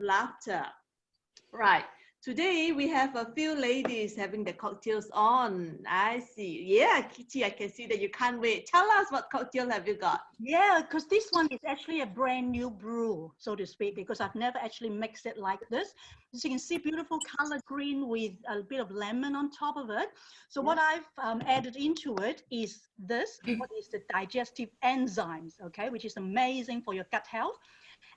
laughter. Right. Today we have a few ladies having the cocktails on. I see. Yeah, Kitty, I can see that you can't wait. Tell us what cocktail have you got? Yeah, because this one is actually a brand new brew, so to speak, because I've never actually mixed it like this. As you can see, beautiful color green with a bit of lemon on top of it. So what I've added into it is this, what is the digestive enzymes, okay, which is amazing for your gut health.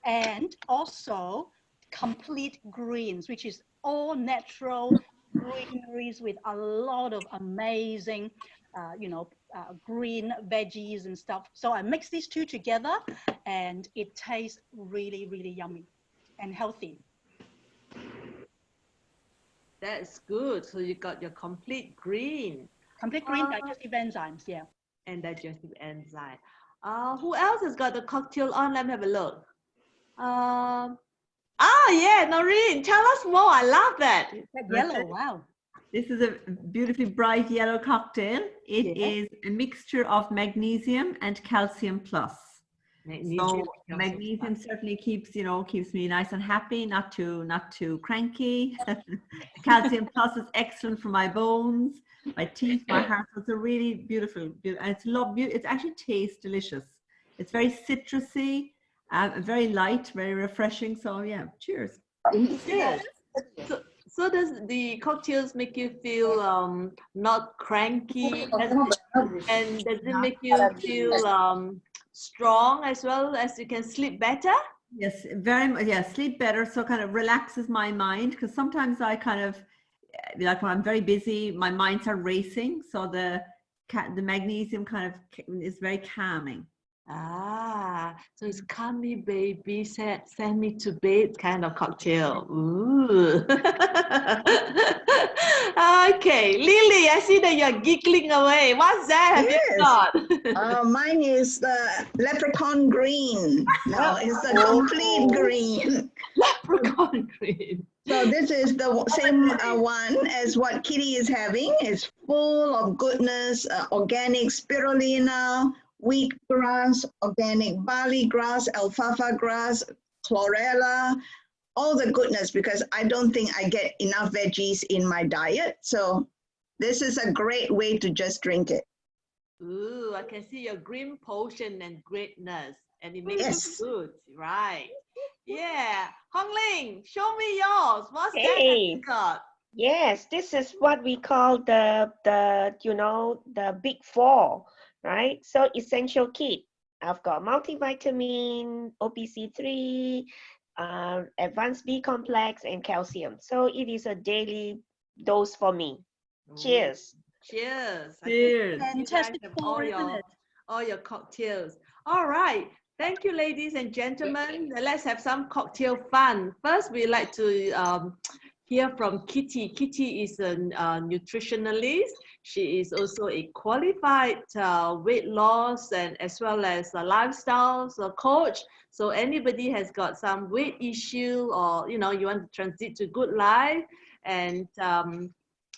And also complete greens, which is all natural greeneries with a lot of amazing, green veggies and stuff. So I mix these two together and it tastes really, really yummy and healthy. That's good. So you got your complete green. Complete green digestive enzymes, yeah. And digestive enzyme. Who else has got the cocktail on? Let me have a look. Yeah, Noreen, tell us more. I love that. That yellow, wow. This is a beautifully bright yellow cocktail. It is a mixture of magnesium and calcium plus. Magnesium certainly keeps me nice and happy, not too cranky. Calcium plus is excellent for my bones, my teeth, my heart. So it's a really beautiful, and it actually tastes delicious. It's very citrusy, very light, very refreshing. So yeah, cheers. Cheers. So does the cocktails make you feel not cranky, and does it make you feel strong as well, as you can sleep better? Yes, very much. Yeah, sleep better. So kind of relaxes my mind, because sometimes I kind of, like when I'm very busy, my minds are racing. So the magnesium kind of is very calming. So it's calm me baby, send me to bed kind of cocktail. Ooh. Okay, Lily, I see that you're giggling away. What's that? Have you got? Mine is the leprechaun green. No, it's the complete green. Leprechaun green. So this is the same one as what Kitty is having. It's full of goodness, organic spirulina, wheatgrass, organic barley grass, alfalfa grass, chlorella, all the goodness, because I don't think I get enough veggies in my diet. So this is a great way to just drink it. Ooh, I can see your green potion and greatness, and it makes you good, right? Yeah, Hong Ling, show me yours. What's that you got? Yes, this is what we call the big four. Right, so essential kit. I've got multivitamin, OPC3, advanced B complex, and calcium. So it is a daily dose for me. Cheers. Cheers. Cheers. Fantastic pour, isn't it? All your cocktails. All right. Thank you, ladies and gentlemen. Let's have some cocktail fun. First, we like to hear from Kitty. Kitty is a nutritionalist. She is also a qualified weight loss and as well as a lifestyle coach. So anybody has got some weight issue, or you want to transit to good life, and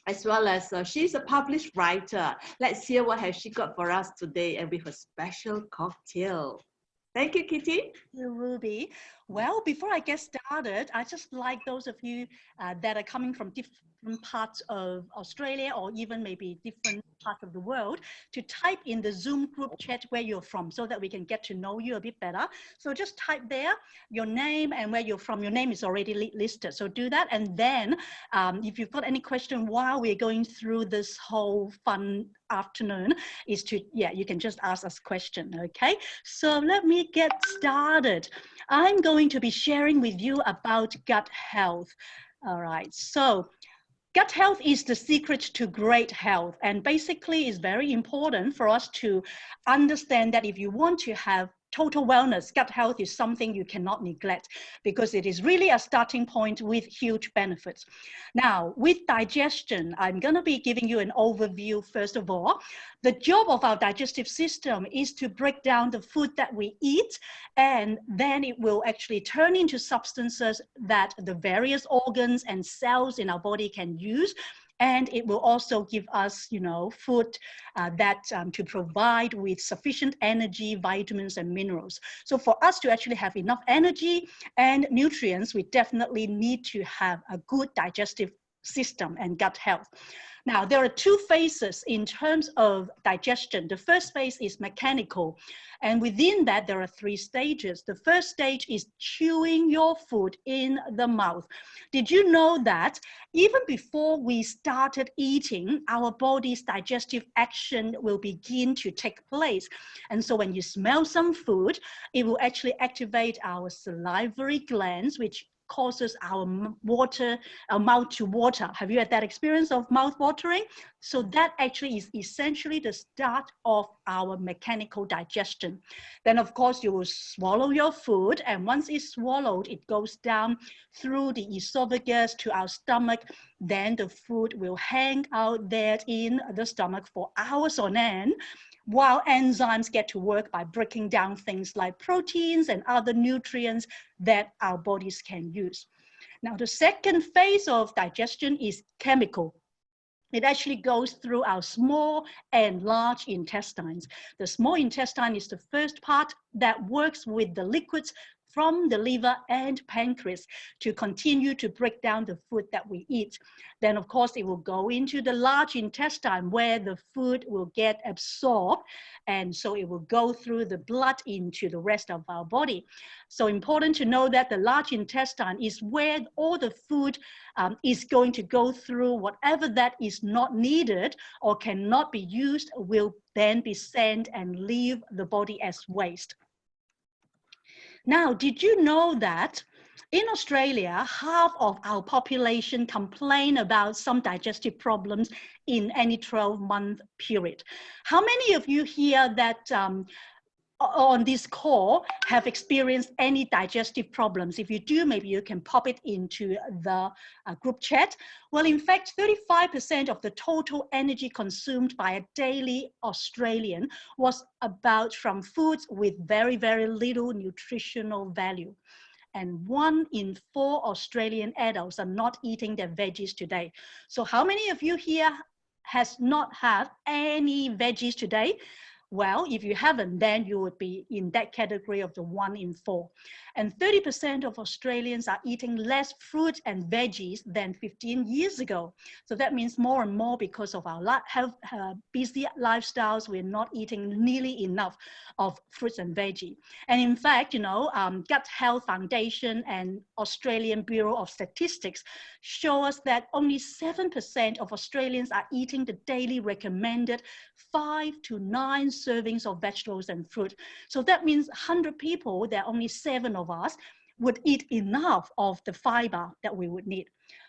as well as she's a published writer. Let's hear what has she got for us today, and with a special cocktail. Thank you, Kitty. Thank you, Ruby. Well, before I get started, I just like those of you that are coming from different parts of Australia, or even maybe different parts of the world, to type in the Zoom group chat where you're from, so that we can get to know you a bit better. So just type there your name and where you're from. Your name is already listed, so do that. And then if you've got any question while we're going through this whole fun afternoon, you can just ask us question. Okay, so let me get started. I'm going to be sharing with you about gut health. All right, so gut health is the secret to great health, and basically is very important for us to understand that if you want to have total wellness, gut health is something you cannot neglect, because it is really a starting point with huge benefits. Now, with digestion, I'm going to be giving you an overview. First of all, the job of our digestive system is to break down the food that we eat, and then it will actually turn into substances that the various organs and cells in our body can use. And it will also give us, you know, food to provide with sufficient energy, vitamins, and minerals. So for us to actually have enough energy and nutrients, we definitely need to have a good digestive system and gut health. Now, there are two phases in terms of digestion. The first phase is mechanical, and within that, there are 3 stages. The first stage is chewing your food in the mouth. Did you know that even before we started eating, our body's digestive action will begin to take place? And so when you smell some food, it will actually activate our salivary glands, which causes our mouth to water. Have you had that experience of mouth watering? So that actually is essentially the start of our mechanical digestion. Then of course you will swallow your food, and once it's swallowed, it goes down through the esophagus to our stomach. Then the food will hang out there in the stomach for hours on end, while enzymes get to work by breaking down things like proteins and other nutrients that our bodies can use. Now, the second phase of digestion is chemical. It actually goes through our small and large intestines. The small intestine is the first part that works with the liquids from the liver and pancreas to continue to break down the food that we eat. Then, of course, it will go into the large intestine where the food will get absorbed, and so it will go through the blood into the rest of our body. So important to know that the large intestine is where all the food is going to go through. Whatever that is not needed or cannot be used will then be sent and leave the body as waste. Now, did you know that in Australia, half of our population complain about some digestive problems in any 12-month period? How many of you here that on this call have experienced any digestive problems? If you do, maybe you can pop it into the group chat. Well, in fact, 35% of the total energy consumed by a daily Australian was from foods with very, very little nutritional value. And 1 in 4 Australian adults are not eating their veggies today. So how many of you here has not had any veggies today? Well, if you haven't, then you would be in that category of the 1 in 4. And 30% of Australians are eating less fruit and veggies than 15 years ago. So that means more and more, because of our busy lifestyles, we're not eating nearly enough of fruits and veggie. And in fact, you know, Gut Health Foundation and Australian Bureau of Statistics show us that only 7% of Australians are eating the daily recommended 5 to 9 servings of vegetables and fruit. So that means 100 people, there are only 7 of us would eat enough of the fiber that we would need.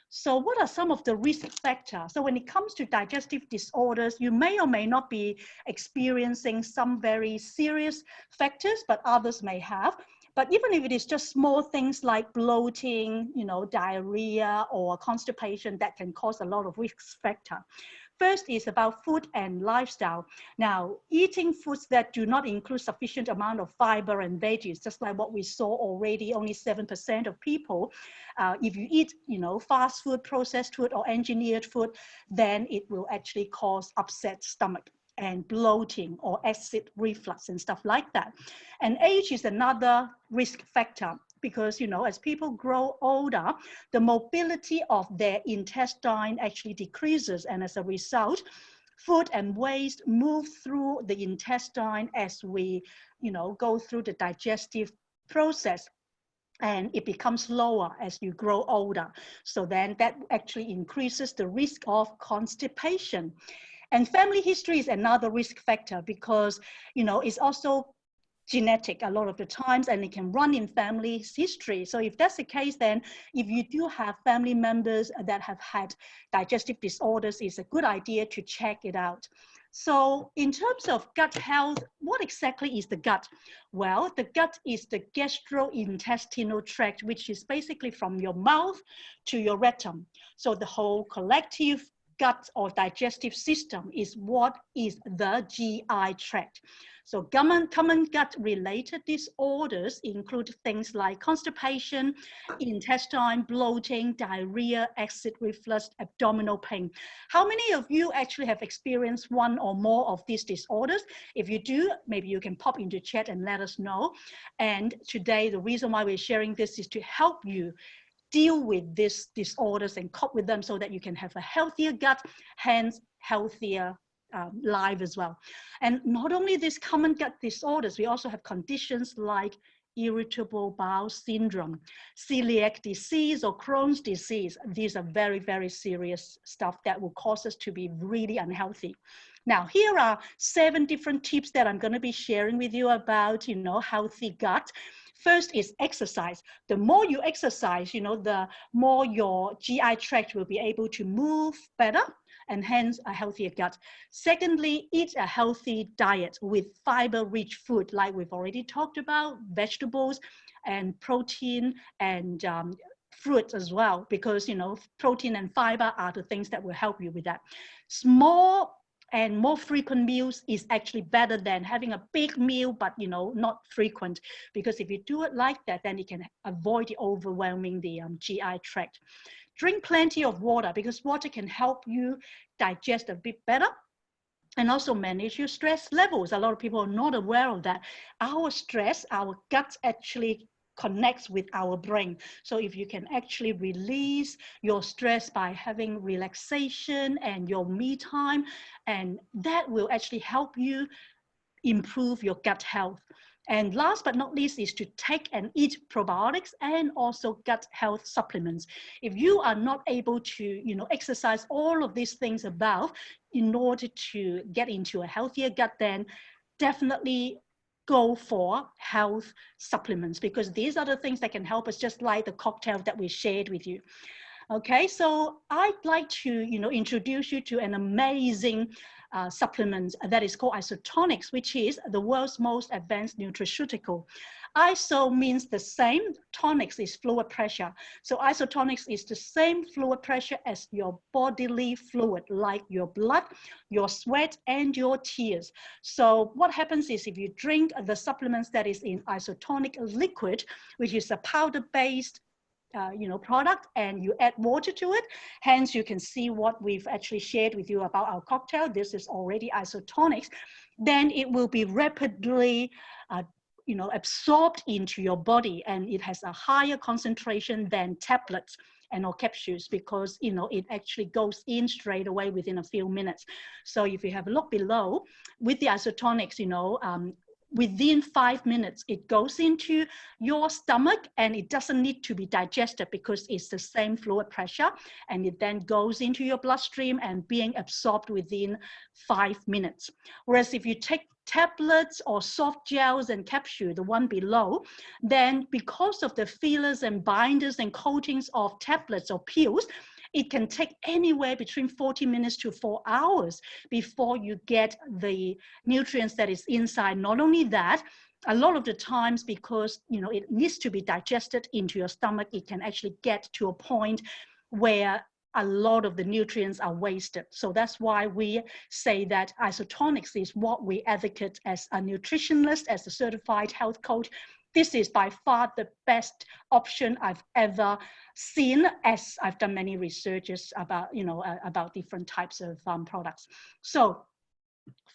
So what are some of the risk factors? So when it comes to digestive disorders, you may or may not be experiencing some very serious factors, but others may have. But even if it is just small things like bloating, you know, diarrhea or constipation, that can cause a lot of risk factor. First is about food and lifestyle. Now, eating foods that do not include sufficient amount of fiber and veggies, just like what we saw already, only 7% of people. If you eat, you know, fast food, processed food, or engineered food, then it will actually cause upset stomach and bloating or acid reflux and stuff like that. And age is another risk factor, because, you know, as people grow older, the mobility of their intestine actually decreases. And as a result, food and waste move through the intestine as we, you know, go through the digestive process. And it becomes slower as you grow older. So then that actually increases the risk of constipation. And family history is another risk factor, because, you know, it's also genetic a lot of the times, and it can run in family history. So if that's the case, then if you do have family members that have had digestive disorders, it's a good idea to check it out. So in terms of gut health, what exactly is the gut? Well, the gut is the gastrointestinal tract, which is basically from your mouth to your rectum. So the whole collective gut or digestive system is what is the GI tract. So common gut-related disorders include things like constipation, intestine, bloating, diarrhea, acid reflux, abdominal pain. How many of you actually have experienced one or more of these disorders? If you do, maybe you can pop into chat and let us know. And today, the reason why we're sharing this is to help you deal with these disorders and cope with them so that you can have a healthier gut, hence healthier life as well. And not only these common gut disorders, we also have conditions like irritable bowel syndrome, celiac disease, or Crohn's disease. These are very, very serious stuff that will cause us to be really unhealthy. Now, here are 7 different tips that I'm going to be sharing with you about, healthy gut. First is exercise. The more you exercise, the more your GI tract will be able to move better, and hence a healthier gut. Secondly, eat a healthy diet with fiber-rich food, like we've already talked about, vegetables and protein and fruits as well, because protein and fiber are the things that will help you with that. Small and more frequent meals is actually better than having a big meal, but not frequent, because if you do it like that, then you can avoid overwhelming the GI tract. Drink plenty of water, because water can help you digest a bit better and also manage your stress levels. A lot of people are not aware of that. Our stress, our gut actually connects with our brain. So if you can actually release your stress by having relaxation and your me time, and that will actually help you improve your gut health. And last but not least is to take and eat probiotics and also gut health supplements. If you are not able to, exercise all of these things above in order to get into a healthier gut, then definitely go for health supplements, because these are the things that can help us, just like the cocktail that we shared with you. Okay, so I'd like to, introduce you to an amazing supplement that is called isotonics, which is the world's most advanced nutraceutical. Iso means the same, tonics is fluid pressure. So isotonics is the same fluid pressure as your bodily fluid, like your blood, your sweat, and your tears. So what happens is, if you drink the supplements that is in isotonic liquid, which is a powder-based product, and you add water to it, hence you can see what we've actually shared with you about our cocktail. This is already isotonics. Then it will be rapidly absorbed into your body, and it has a higher concentration than tablets and or capsules, because it actually goes in straight away within a few minutes. So if you have a look below with the isotonics, within 5 minutes, it goes into your stomach, and it doesn't need to be digested because it's the same fluid pressure, and it then goes into your bloodstream and being absorbed within 5 minutes. Whereas if you take tablets or soft gels and capsule, the one below, then because of the fillers and binders and coatings of tablets or pills, it can take anywhere between 40 minutes to 4 hours before you get the nutrients that is inside. Not only that, a lot of the times, because it needs to be digested into your stomach, it can actually get to a point where a lot of the nutrients are wasted. So that's why we say that isotonics is what we advocate as a nutritionist, as a certified health coach. This is by far the best option I've ever seen, as I've done many researches about, about different types of products. So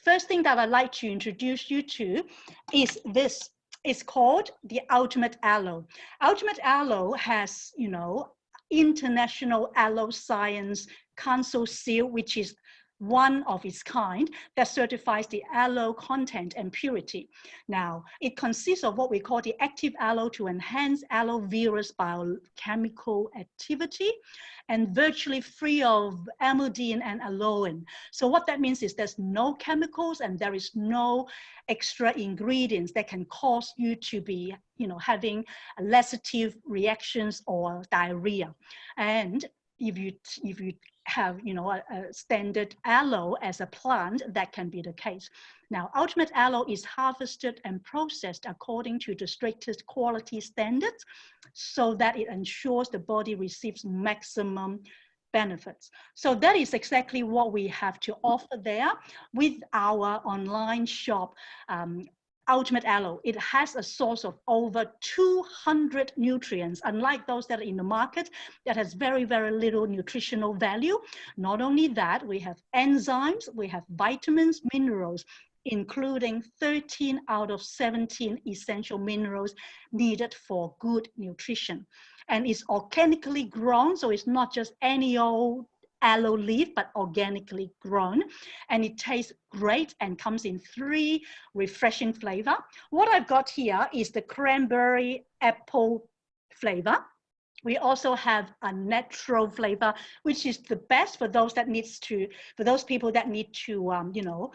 first thing that I'd like to introduce you to is this. It's called the Ultimate Aloe. Ultimate Aloe has, International Aloe Science Council seal, which is one of its kind, that certifies the aloe content and purity. Now, it consists of what we call the active aloe to enhance aloe vera's biochemical activity, and virtually free of amidine and aloin. So what that means is there's no chemicals and there is no extra ingredients that can cause you to be, having laxative reactions or diarrhea. And if you have, a standard aloe as a plant, that can be the case. Now, Ultimate Aloe is harvested and processed according to the strictest quality standards, so that it ensures the body receives maximum benefits. So that is exactly what we have to offer there with our online shop, Ultimate Aloe. It has a source of over 200 nutrients, unlike those that are in the market that has very, very little nutritional value. Not only that, we have enzymes, we have vitamins, minerals, including 13 out of 17 essential minerals needed for good nutrition. And it's organically grown, so it's not just any old aloe leaf, but organically grown. And it tastes great and comes in 3 refreshing flavor. What I've got here is the cranberry apple flavor. We also have a natural flavor, which is the best for those that for those people that need to,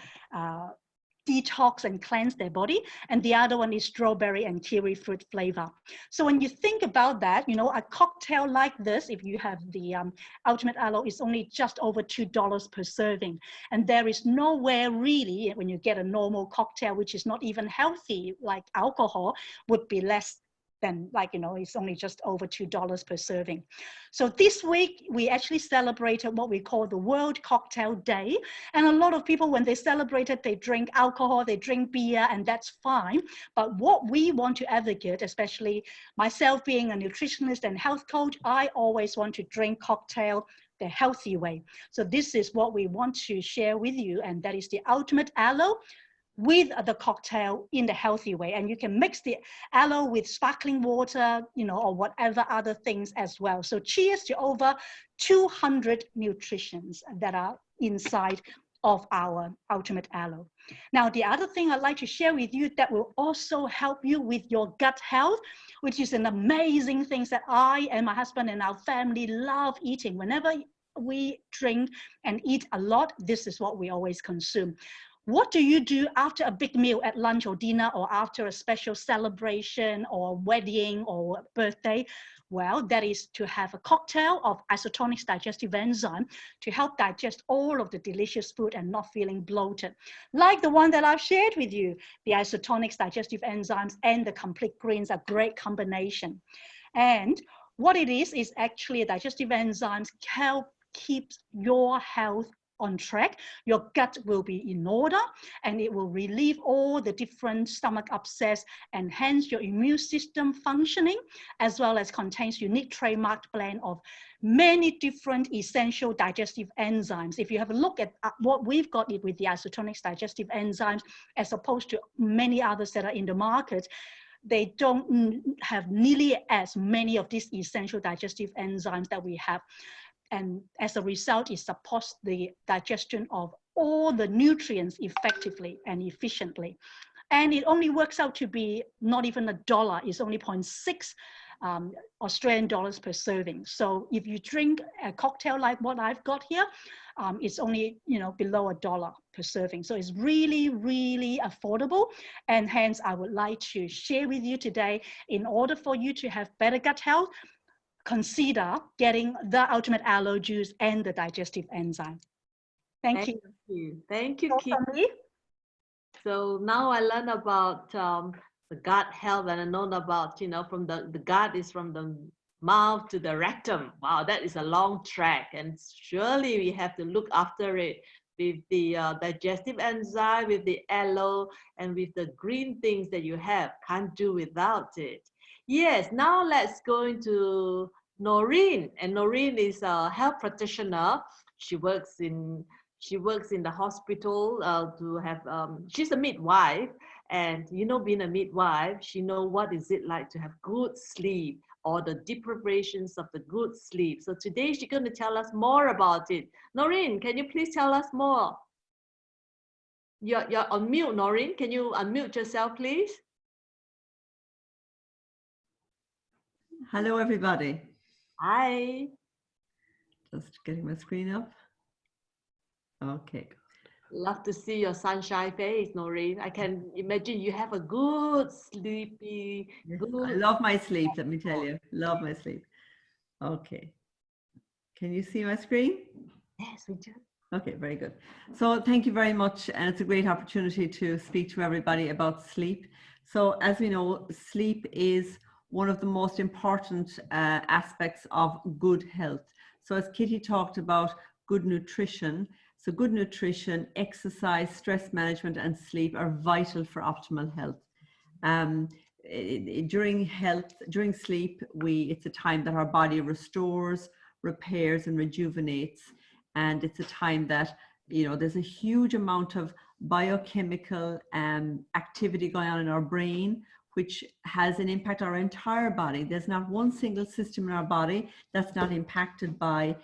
detox and cleanse their body. And the other one is strawberry and kiwi fruit flavor. So when you think about that, a cocktail like this, if you have the Ultimate Aloe, is only just over $2 per serving. And there is nowhere really, when you get a normal cocktail, which is not even healthy, like alcohol, would be less than, it's only just over $2 per serving. So this week, we actually celebrated what we call the World Cocktail Day. And a lot of people, when they celebrate it, they drink alcohol, they drink beer, and that's fine. But what we want to advocate, especially myself being a nutritionist and health coach, I always want to drink cocktail the healthy way. So this is what we want to share with you, and that is the Ultimate Aloe with the cocktail in the healthy way. And you can mix the aloe with sparkling water, or whatever other things as well. So cheers to over 200 nutritions that are inside of our Ultimate Aloe. Now, the other thing I'd like to share with you that will also help you with your gut health, which is an amazing thing that I and my husband and our family love eating. Whenever we drink and eat a lot, this is what we always consume. What do you do after a big meal at lunch or dinner, or after a special celebration or wedding or birthday? Well, that is to have a cocktail of isotonic digestive enzyme to help digest all of the delicious food and not feeling bloated. Like the one that I've shared with you, the isotonic digestive enzymes and the complete greens are great combination. And what it is actually digestive enzymes help keep your health on track. Your gut will be in order, and it will relieve all the different stomach upsets, and hence your immune system functioning, as well as contains unique trademarked blend of many different essential digestive enzymes. If you have a look at what we've got with the isotonic digestive enzymes, as opposed to many others that are in the market, they don't have nearly as many of these essential digestive enzymes that we have. And as a result, it supports the digestion of all the nutrients effectively and efficiently. And it only works out to be not even $1. It's only 0.6 Australian dollars per serving. So if you drink a cocktail like what I've got here, it's only below $1 per serving. So it's really, really affordable. And hence, I would like to share with you today, in order for you to have better gut health, consider getting the Ultimate Aloe juice and the digestive enzyme. Thank you. Thank you, Kitty. So now I learned about the gut health, and I know about, from the gut is from the mouth to the rectum. Wow, that is a long track, and surely we have to look after it with the digestive enzyme, with the aloe, and with the green things that you have. Can't do without it. Yes, now let's go into Noreen. And Noreen is a health practitioner. She works in the hospital to have, she's a midwife. And being a midwife, she knows what is it like to have good sleep, or the deprivations of the good sleep. So today she's going to tell us more about it. Noreen, can you please tell us more? You're on mute, Noreen. Can you unmute yourself, please? Hello, everybody. Hi. Just getting my screen up. Okay. Love to see your sunshine face, Noreen. I can imagine you have a good sleepy. I love my sleep, let me tell you. Love my sleep. Okay. Can you see my screen? Yes, we do. Okay, very good. So thank you very much. And it's a great opportunity to speak to everybody about sleep. So as we know, sleep is one of the most important aspects of good health. So as Kitty talked about, good nutrition. So good nutrition, exercise, stress management, and sleep are vital for optimal health. During sleep, it's a time that our body restores, repairs, and rejuvenates. And it's a time that, you know, there's a huge amount of biochemical activity going on in our brain, which has an impact on our entire body. There's not one single system in our body that's not impacted by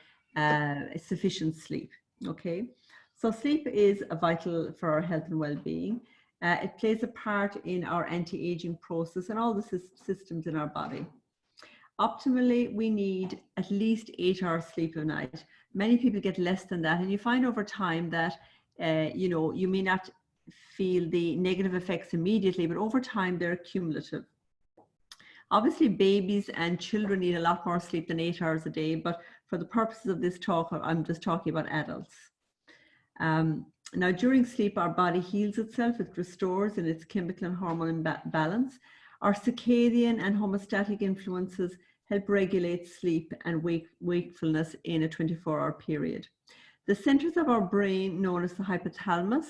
sufficient sleep, okay? So sleep is vital for our health and well-being. It plays a part in our anti-aging process and all the systems in our body. Optimally, we need at least 8 hours sleep a night. Many people get less than that, and you find over time that you know, you may not feel the negative effects immediately, but over time they're cumulative. Obviously, babies and children need a lot more sleep than 8 hours a day, but for the purposes of this talk, I'm just talking about adults. Now, during sleep, our body heals itself, it restores in its chemical and hormone balance. Our circadian and homeostatic influences help regulate sleep and wakefulness in a 24-hour period. The centers of our brain, known as the hypothalamus,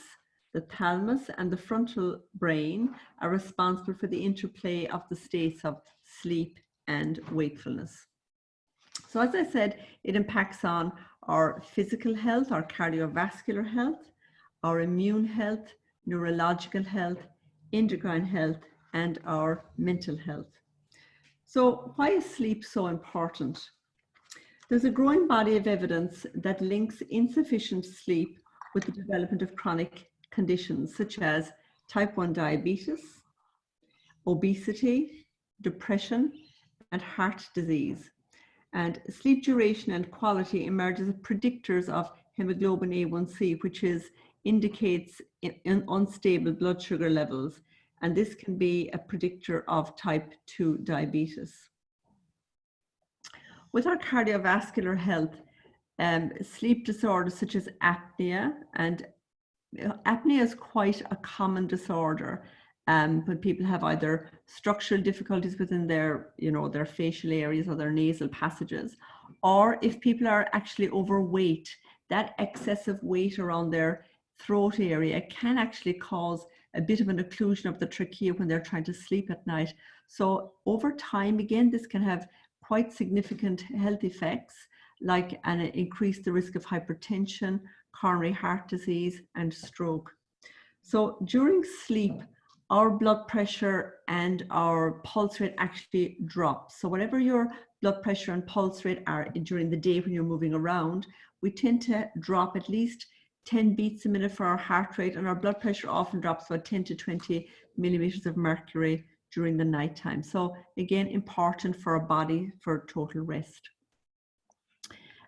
the thalamus, and the frontal brain are responsible for the interplay of the states of sleep and wakefulness. So as I said, it impacts on our physical health, our cardiovascular health, our immune health, neurological health, endocrine health, and our mental health. So why is sleep so important? There's a growing body of evidence that links insufficient sleep with the development of chronic conditions such as type 1 diabetes, obesity, depression, and heart disease. And sleep duration and quality emerge as predictors of hemoglobin A1C, which indicates unstable blood sugar levels. And this can be a predictor of type 2 diabetes. With our cardiovascular health, sleep disorders such as apnea, and apnea is quite a common disorder when people have either structural difficulties within their, you know, their facial areas or their nasal passages, or if people are actually overweight, that excessive weight around their throat area can actually cause a bit of an occlusion of the trachea when they're trying to sleep at night. So over time, again, this can have quite significant health effects, like increase the risk of hypertension, coronary heart disease, and stroke. So during sleep, our blood pressure and our pulse rate actually drop. So whatever your blood pressure and pulse rate are during the day when you're moving around, we tend to drop at least 10 beats a minute for our heart rate, and our blood pressure often drops about 10 to 20 millimeters of mercury during the nighttime. So again, important for our body for total rest.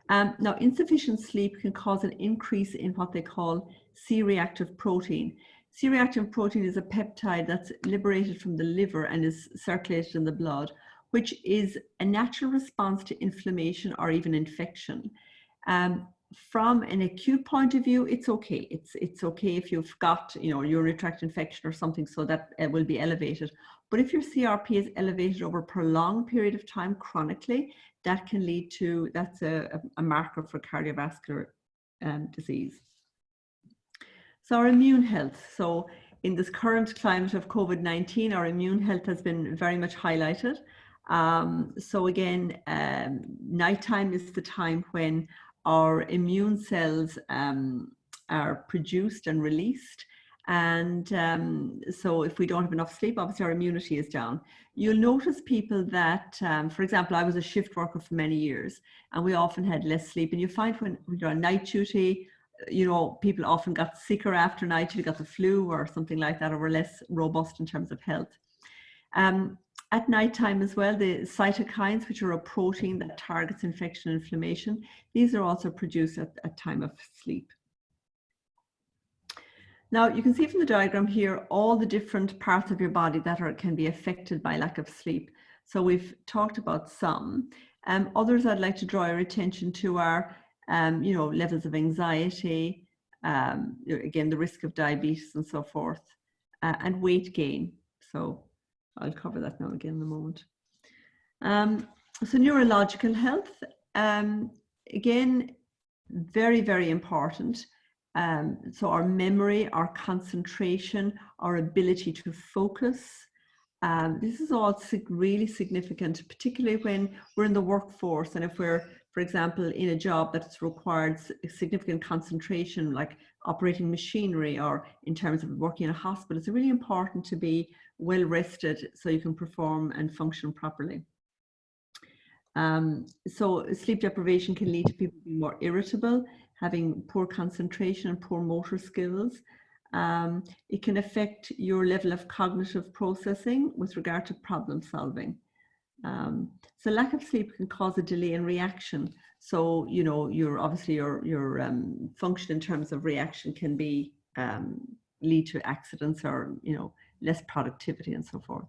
Now, insufficient sleep can cause an increase in what they call C-reactive protein. C-reactive protein is a peptide that's liberated from the liver and is circulated in the blood, which is a natural response to inflammation or even infection. From an acute point of view, it's okay. It's okay if you've got, you know, urinary tract infection or something, so that will be elevated. But if your CRP is elevated over a prolonged period of time chronically, that can lead to, that's a marker for cardiovascular disease. So our immune health. So in this current climate of COVID-19, our immune health has been very much highlighted. So again, nighttime is the time when our immune cells are produced and released. And so if we don't have enough sleep, obviously our immunity is down. You'll notice people that, for example, I was a shift worker for many years, and we often had less sleep. And you find when you're on night duty, you know, people often got sicker after night duty, got the flu or something like that, or were less robust in terms of health. At nighttime as well, the cytokines, which are a protein that targets infection and inflammation, these are also produced at time of sleep. Now, you can see from the diagram here all the different parts of your body that can be affected by lack of sleep. So we've talked about some. Others I'd like to draw your attention to are, you know, levels of anxiety, again, the risk of diabetes and so forth, and weight gain. So I'll cover that now again in a moment. So neurological health, again, very, very important. So our memory, our concentration, our ability to focus, this is all really significant, particularly when we're in the workforce and if we're, for example, in a job that's required significant concentration, like operating machinery or in terms of working in a hospital. It's really important to be well rested so you can perform and function properly. So sleep deprivation can lead to people being more irritable, having poor concentration and poor motor skills. It can affect your level of cognitive processing with regard to problem solving. So lack of sleep can cause a delay in reaction. So, you know, obviously your function in terms of reaction can be lead to accidents or, you know, less productivity and so forth.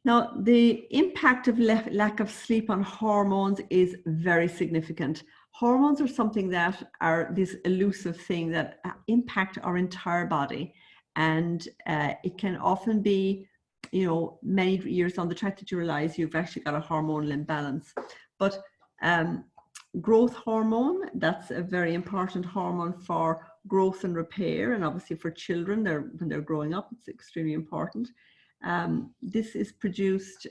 Now, the impact of lack of sleep on hormones is very significant. Hormones are something that are this elusive thing that impact our entire body. And it can often be, you know, many years on the track that you realize you've actually got a hormonal imbalance. But growth hormone, that's a very important hormone for growth and repair. And obviously for children, when they're growing up, it's extremely important. This is produced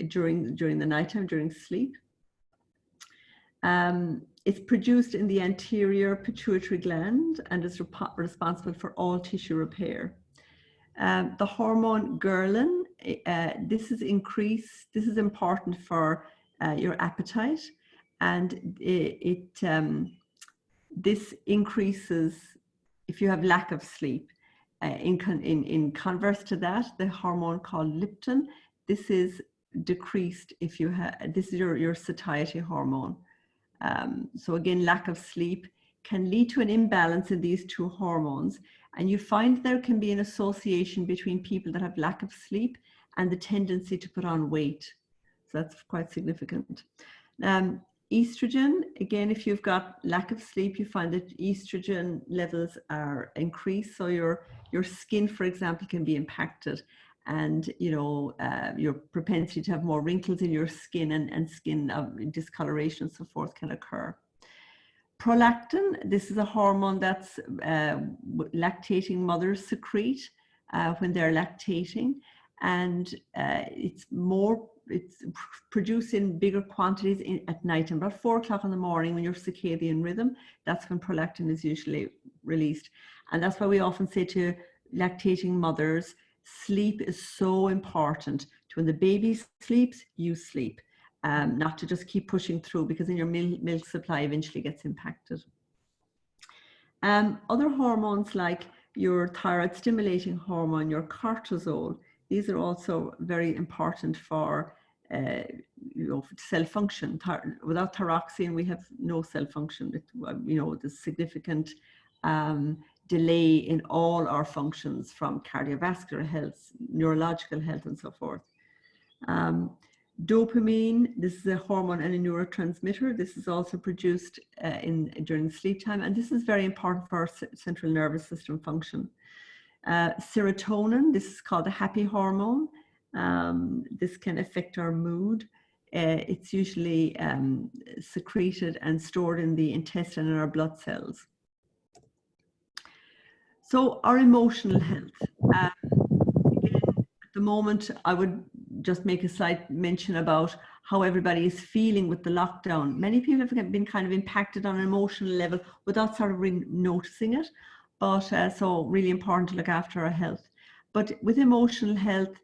during the nighttime, during sleep. It's produced in the anterior pituitary gland and is responsible for all tissue repair. The hormone ghrelin, this is important for your appetite, and this increases if you have lack of sleep. In converse to that, the hormone called leptin, this is decreased if you have, this is your satiety hormone. So again, lack of sleep can lead to an imbalance in these two hormones. And you find there can be an association between people that have lack of sleep and the tendency to put on weight. So that's quite significant. Estrogen, again, if you've got lack of sleep, you find that estrogen levels are increased. So your skin, for example, can be impacted. And, you know, your propensity to have more wrinkles in your skin and skin discoloration and so forth can occur. Prolactin, this is a hormone that's lactating mothers secrete when they're lactating. And it's produced in bigger quantities at night, and about 4 o'clock in the morning when your circadian rhythm, that's when prolactin is usually released. And that's why we often say to lactating mothers, sleep is so important. When the baby sleeps, you sleep. Not to just keep pushing through, because then your milk supply eventually gets impacted. Other hormones like your thyroid stimulating hormone, your cortisol, these are also very important for you know, cell function. Without thyroxine, we have no cell function. You know, the significant delay in all our functions, from cardiovascular health, neurological health, and so forth. Dopamine, this is a hormone and a neurotransmitter. This is also produced during sleep time, and this is very important for our central nervous system function. Serotonin, this is called the happy hormone. This can affect our mood. It's usually secreted and stored in the intestine and our blood cells. So our emotional health. Again, at the moment, I would just make a slight mention about how everybody is feeling with the lockdown. Many people have been kind of impacted on an emotional level without sort of noticing it. But so really important to look after our health. But with emotional health,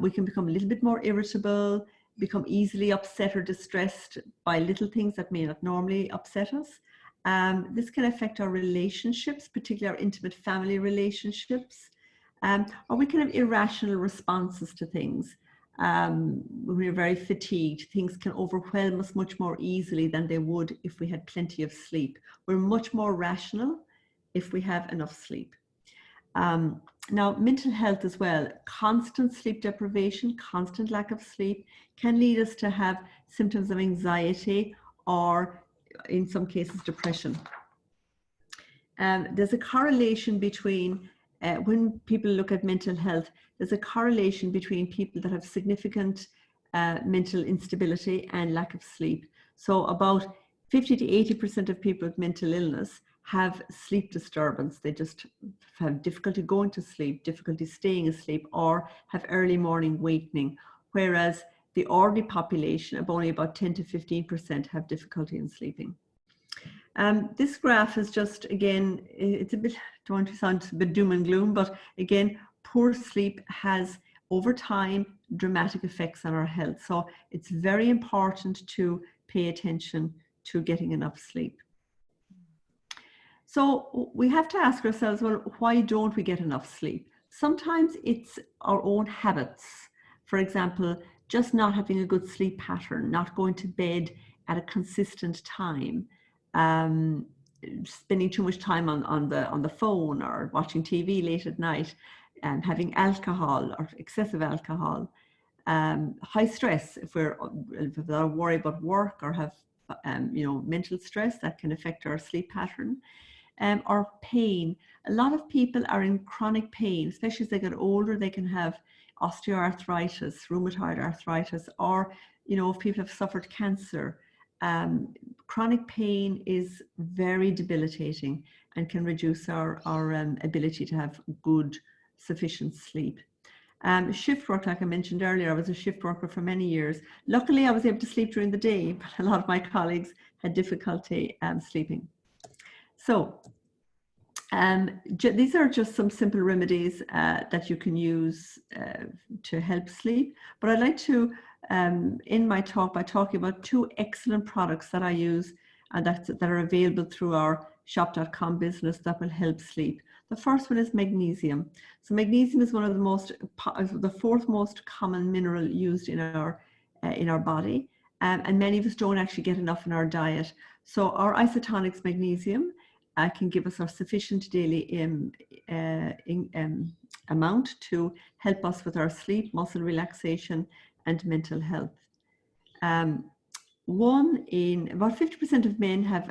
we can become a little bit more irritable, become easily upset or distressed by little things that may not normally upset us. This can affect our relationships, particularly our intimate family relationships, or we can have irrational responses to things. When we're very fatigued, things can overwhelm us much more easily than they would if we had plenty of sleep. We're much more rational if we have enough sleep. Now, mental health as well, constant sleep deprivation, constant lack of sleep can lead us to have symptoms of anxiety or in some cases depression. There's a correlation between when people look at mental health, there's a correlation between people that have significant mental instability and lack of sleep. So about 50 to 80% of people with mental illness have sleep disturbance. They just have difficulty going to sleep, difficulty staying asleep, or have early morning wakening. Whereas the ordinary population of only about 10 to 15% have difficulty in sleeping. This graph is just, again, it's a bit, don't want to sound a bit doom and gloom, but again, poor sleep has over time dramatic effects on our health. So it's very important to pay attention to getting enough sleep. So we have to ask ourselves, well, why don't we get enough sleep? Sometimes it's our own habits. For example, just not having a good sleep pattern, not going to bed at a consistent time, spending too much time on the phone or watching TV late at night, and having alcohol or excessive alcohol, high stress, if we're worried about work or have mental stress, that can affect our sleep pattern, or pain. A lot of people are in chronic pain, especially as they get older. They can have osteoarthritis, rheumatoid arthritis, or if people have suffered cancer. Chronic pain is very debilitating and can reduce our ability to have good, sufficient sleep. Shift work, like I mentioned earlier, I was a shift worker for many years. Luckily, I was able to sleep during the day, but a lot of my colleagues had difficulty sleeping. So these are just some simple remedies that you can use to help sleep. But I'd like to end my talk by talking about two excellent products that I use and that are available through our shop.com business that will help sleep. The first one is magnesium. So magnesium is one of the fourth most common mineral used in our body, and many of us don't actually get enough in our diet. So our isotonics magnesium can give us our sufficient daily amount to help us with our sleep, muscle relaxation, and mental health. About 50% of men have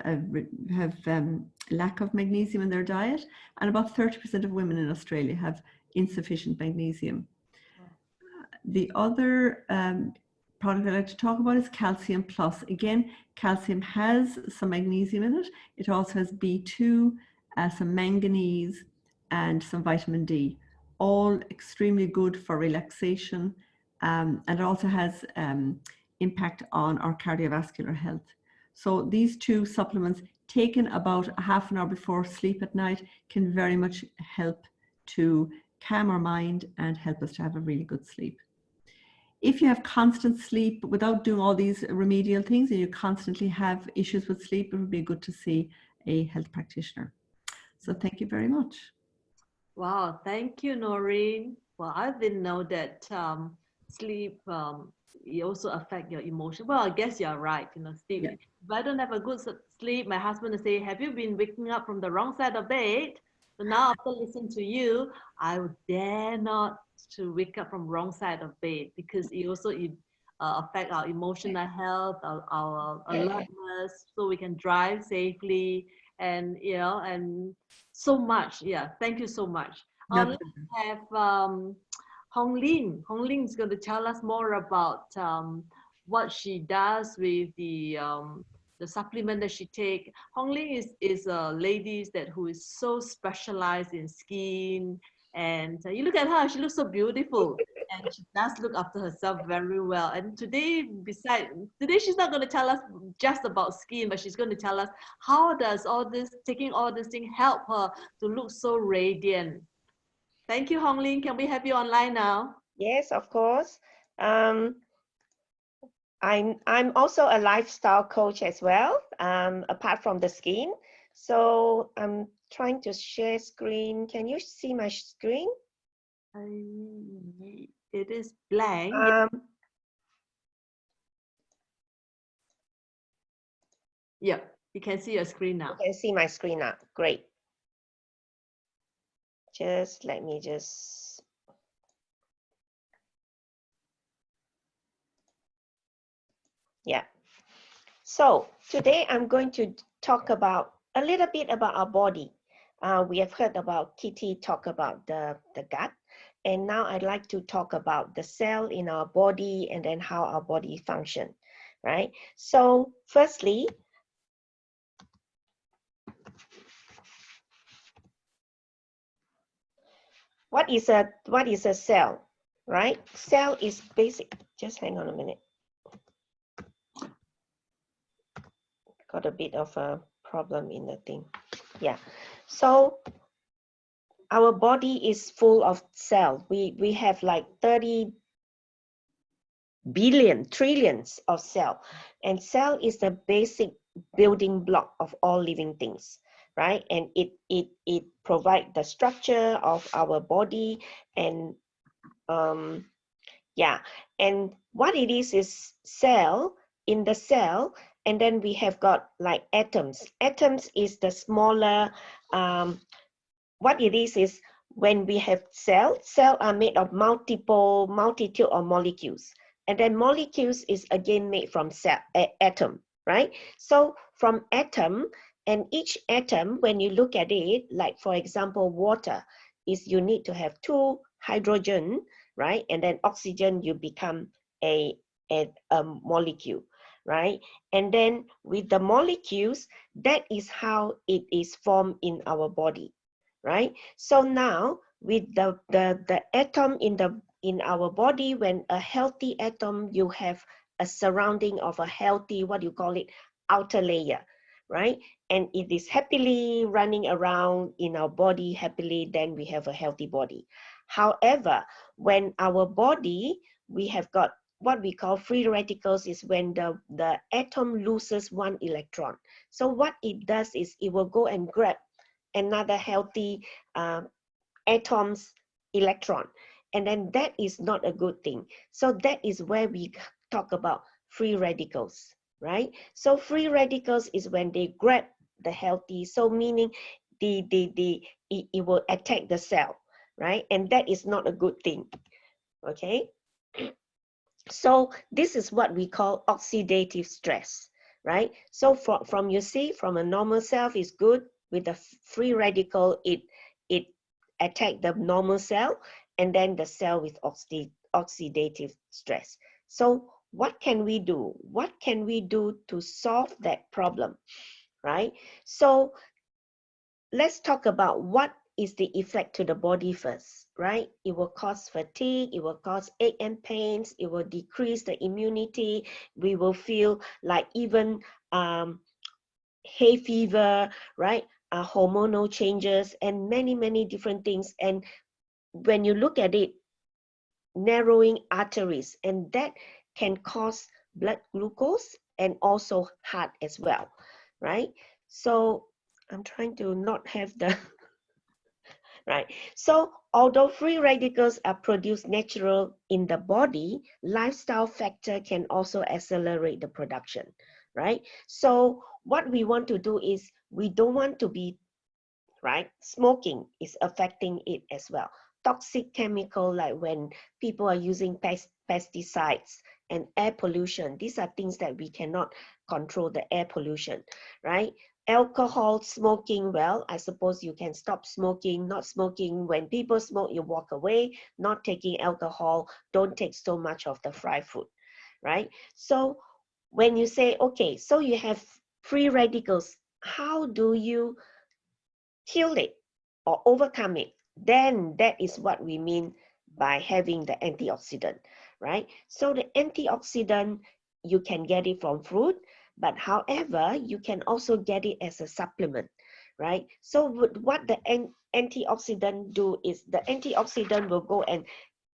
lack of magnesium in their diet, and about 30% of women in Australia have insufficient magnesium. The other product I'd like to talk about is Calcium Plus. Again, calcium has some magnesium in it. It also has B2, some manganese, and some vitamin D, all extremely good for relaxation, and it also has impact on our cardiovascular health. So these two supplements, taken about a half an hour before sleep at night, can very much help to calm our mind and help us to have a really good sleep. If you have constant sleep without doing all these remedial things and you constantly have issues with sleep, it would be good to see a health practitioner. So thank you very much. Wow, thank you, Noreen. Well, I didn't know that sleep it also affect your emotion. Well, I guess you're right. Sleep. Yeah. If I don't have a good sleep, my husband will say, "Have you been waking up from the wrong side of bed?" So now, after listening to you, I would dare not to wake up from wrong side of bed, because it also affect our emotional health, our alertness, so we can drive safely, and and so much. Yeah, thank you so much. Let's have Hong Lin. Hong Lin is going to tell us more about what she does with the supplement that she take. Hong Lin is a lady who is so specialized in skin, and you look at her, she looks so beautiful, and she does look after herself very well. And today she's not going to tell us just about skin, but she's going to tell us how does taking all this thing help her to look so radiant. Thank you, Hong Lin. Can we have you online now? Yes, of course. I'm also a lifestyle coach as well, apart from the skin. So I'm trying to share screen. Can you see my screen? It is blank. Yeah, you can see your screen now. You can see my screen now. Great. Let me yeah. So today I'm going to talk about a little bit about our body. We have heard about Kitty talk about the gut. And now I'd like to talk about the cell in our body and then how our body function, right? So firstly, what is a cell, right? Cell is basic. Just hang on a minute. Got a bit of a problem in the thing. Yeah. So our body is full of cells. We have like 30 billion, trillions of cells. And cell is the basic building block of all living things, right? And it provides the structure of our body. And yeah, and what it is cell. In the cell, and then we have got like atoms. Atoms is the smaller, what it is when we have cells are made of multitude of molecules. And then molecules is again made from cell, atom, right? So from atom, and each atom, when you look at it, like for example, water, is you need to have 2 hydrogen, right? And then oxygen, you become a molecule, right? And then with the molecules, that is how it is formed in our body, right? So now with the atom in our body, when a healthy atom, you have a surrounding of a healthy, what you call it, outer layer, right? And it is happily running around in our body happily, then we have a healthy body. However, when our body, we have got what we call free radicals, is when the atom loses 1 electron. So what it does is it will go and grab another healthy atom's electron. And then that is not a good thing. So that is where we talk about free radicals, right? So free radicals is when they grab the healthy, so meaning it will attack the cell, right? And that is not a good thing, okay? So this is what we call oxidative stress, right? So from you see, from a normal cell is good. With the free radical, it attack the normal cell, and then the cell with oxidative stress. So what can we do? What can we do to solve that problem, right? So let's talk about what is the effect to the body first, right? It will cause fatigue, it will cause ache and pains, it will decrease the immunity, we will feel like even hay fever, right? Hormonal changes and many different things. And when you look at it, narrowing arteries, and that can cause blood glucose and also heart as well, right? So I'm trying to not have the right. So although free radicals are produced natural in the body, lifestyle factor can also accelerate the production, right? So what we want to do is we don't want to be, right? Smoking is affecting it as well. Toxic chemical, like when people are using pesticides and air pollution, these are things that we cannot control, the air pollution, right? Alcohol, smoking, well, I suppose you can stop smoking, not smoking. When people smoke, you walk away, not taking alcohol, don't take so much of the fried food, right? So when you say, okay, so you have free radicals, how do you kill it or overcome it? Then that is what we mean by having the antioxidant, right? So the antioxidant, you can get it from fruit, but however, you can also get it as a supplement, right? So what the antioxidant do is the antioxidant will go and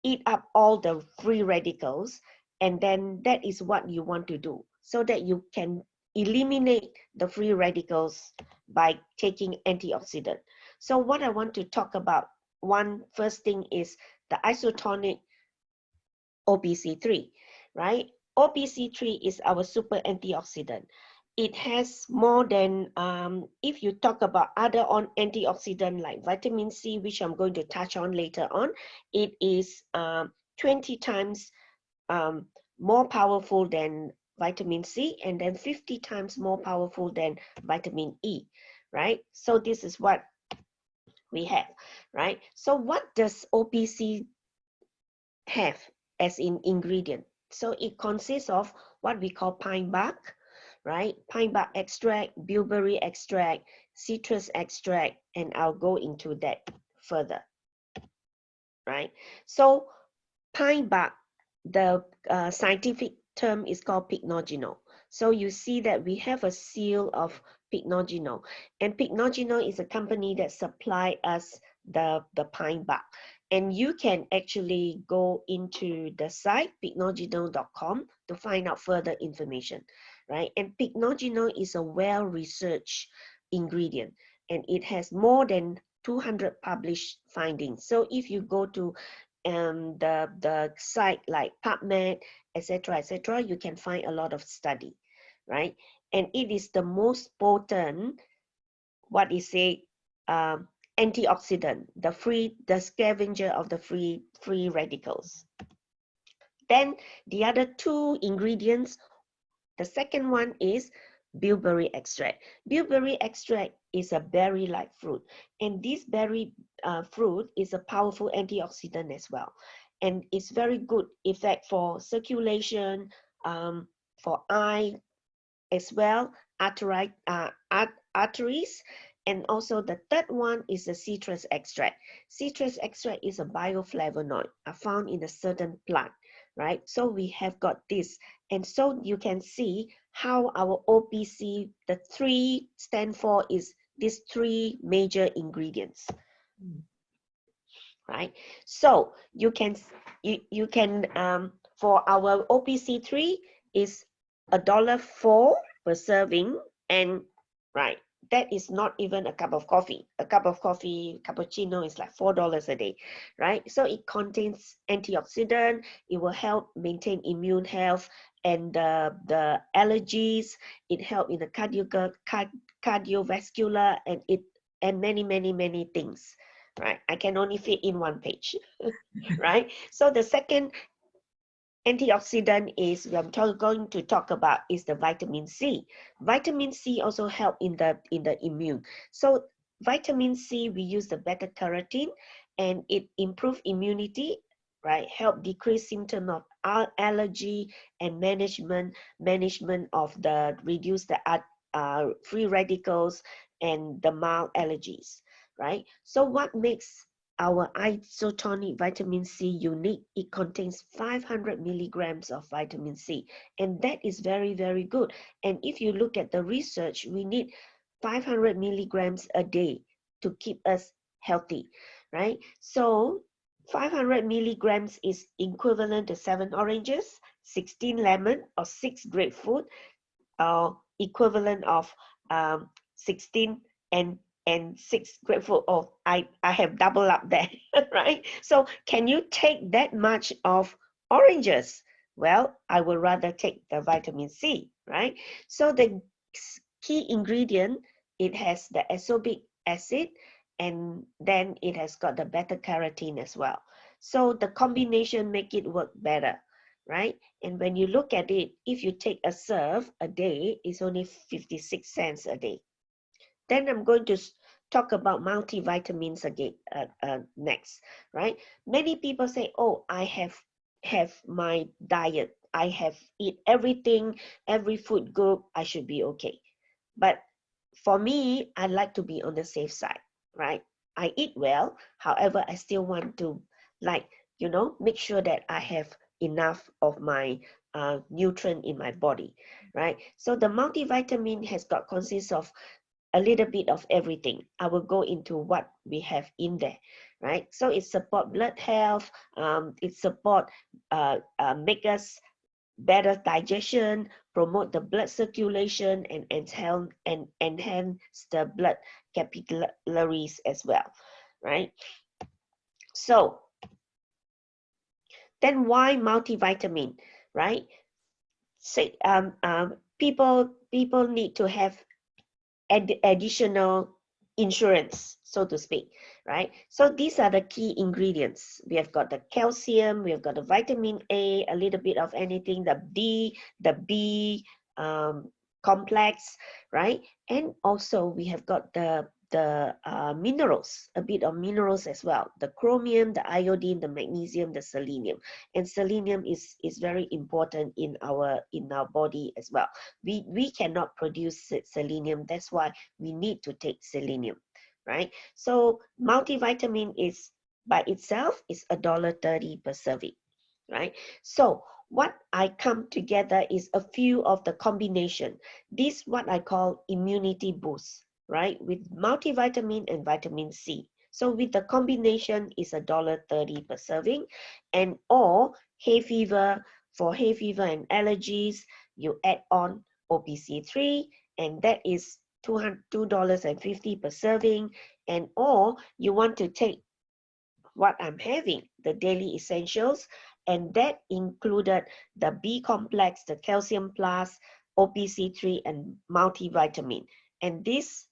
eat up all the free radicals, and then that is what you want to do, so that you can eliminate the free radicals by taking antioxidant. So what I want to talk about, first thing is the isotonic OPC3, right? OPC3 is our super antioxidant. It has more than, if you talk about other antioxidant like vitamin C, which I'm going to touch on later on, it is 20 times more powerful than vitamin C, and then 50 times more powerful than vitamin E, right? So this is what we have, right? So what does OPC have as in ingredient? So it consists of what we call pine bark, right? Pine bark extract, bilberry extract, citrus extract, and I'll go into that further, right? So pine bark, the scientific term is called pycnogenol. So you see that we have a seal of pycnogenol, and pycnogenol is a company that supply us the pine bark. And you can actually go into the site pycnogenol.com to find out further information, right? And pycnogenol is a well-researched ingredient, and it has more than 200 published findings. So if you go to the site like PubMed, etc., you can find a lot of study, right? And it is the most potent, what is it, antioxidant, the scavenger of the free radicals. Then the other two ingredients, the second one is bilberry extract. Bilberry extract is a berry-like fruit, and this berry fruit is a powerful antioxidant as well, and it's very good effect for circulation, for eye as well, arteries, and also the third one is the citrus extract. Citrus extract is a bioflavonoid found in a certain plant, right? So we have got this, and so you can see how our OPC, the three stand for is these three major ingredients, right? So you can for our OPC3 is $1.04 per serving, and right, that is not even a cup of coffee. A cup of coffee, cappuccino, is like $4 a day, right? So it contains antioxidant. It will help maintain immune health and the allergies. It helps in the cardiovascular and many things, right? I can only fit in one page, right? So the second antioxidant is I'm going to talk about is the vitamin C. Vitamin C also help in the immune. So vitamin C, we use the beta carotene, and it improve immunity, right? Help decrease symptom of allergy and management of the reduce the free radicals and the mild allergies, right? So what makes our isotonic vitamin C unique? It contains 500 milligrams of vitamin C, and that is very good. And if you look at the research, we need 500 milligrams a day to keep us healthy, right? So 500 milligrams is equivalent to 7 oranges, 16 lemon, or 6 grapefruit, or equivalent of 16 and 6 grapefruit. Oh, I have double up there, right? So can you take that much of oranges? Well, I would rather take the vitamin C, right? So the key ingredient, it has the ascorbic acid, and then it has got the beta carotene as well. So the combination make it work better, right? And when you look at it, if you take a serve a day, it's only 56 cents a day. Then I'm going to talk about multivitamins again next, right? Many people say, oh, I have my diet. I have eat everything, every food group, I should be okay. But for me, I like to be on the safe side, right? I eat well. However, I still want to make sure that I have enough of my nutrient in my body, right? So the multivitamin has got consists of a little bit of everything. I will go into what we have in there, right? So it support blood health, it support make us better digestion, promote the blood circulation, and enhance the blood capillaries as well, right? So then why multivitamin, right? Say people need to have additional insurance, so to speak, right? So these are the key ingredients. We have got the calcium, we have got the vitamin A, a little bit of anything, the D, the B complex, right? And also we have got the the minerals, a bit of minerals as well, the chromium, the iodine, the magnesium, the selenium. And selenium is very important in our body as well. We cannot produce selenium, that's why we need to take selenium, right? So multivitamin is by itself is $1.30 per serving, right? So what I come together is a few of the combination. This what I call immunity boost, right? With multivitamin and vitamin C. So with the combination is $1.30 per serving, and or hay fever, for hay fever and allergies, you add on OPC3, and that is $2.50 per serving, and or you want to take what I'm having, the daily essentials, and that included the B complex, the calcium plus, OPC3, and multivitamin. And this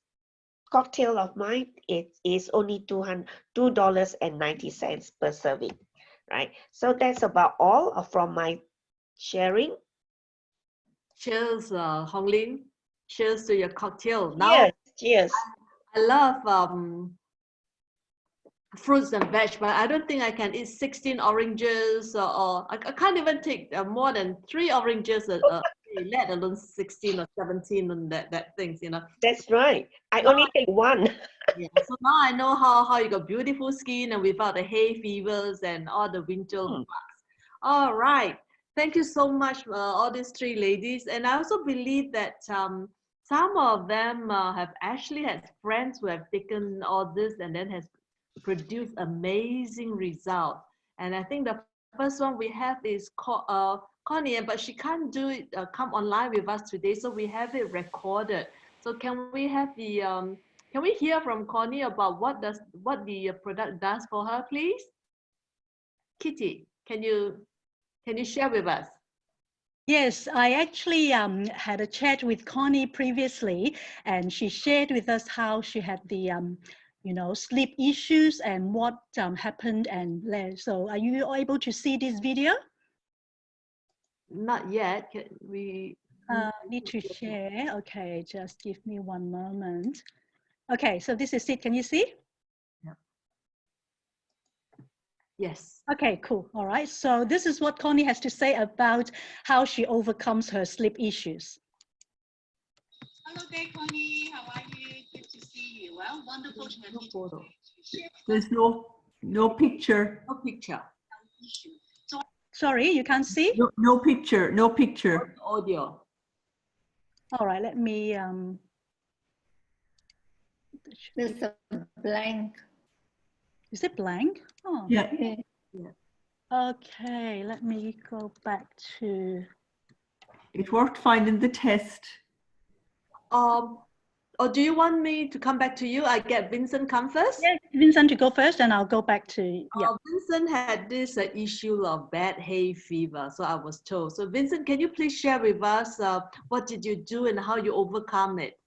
cocktail of mine, it is only $2.90 per serving, right? So that's about all from my sharing. Cheers, Hong Lin. Cheers to your cocktail. Now, Cheers. I love fruits and veg, but I don't think I can eat 16 oranges, or I can't even take more than 3 oranges a day, let alone 16 or 17 on that things, you know. That's right. I only take one. Yeah, so now I know how you got beautiful skin and without the hay fevers and all the winter bugs. All right. Thank you so much, all these 3 ladies. And I also believe that some of them have actually had friends who have taken all this and then has produced amazing results. And I think the first one we have is Connie, but she can't do it, come online with us today, so we have it recorded. So can we have the can we hear from Connie about what the product does for her, please? Kitty, can you share with us? Yes, I actually had a chat with Connie previously, and she shared with us how she had the sleep issues and what happened. And so are you able to see this video? Not yet. We need to share. Okay, just give me one moment. Okay, so this is it. Can you see? Yeah. Yes. Okay, cool. All right. So this is what Connie has to say about how she overcomes her sleep issues. Hello there, Connie. How are you? Good to see you. Well, wonderful to have no you. photo. There's no picture. No picture. Sorry, you can't see? No picture. No picture. Audio. All right, let me There's a blank. is it blank? Oh. Yeah. Okay, let me go back to. It worked fine in the test. Or do you want me to come back to you? I get Vincent come first? Yes, Vincent to go first, and I'll go back to, yeah. Vincent had this issue of bad hay fever, so I was told. So Vincent, can you please share with us what did you do and how you overcome it?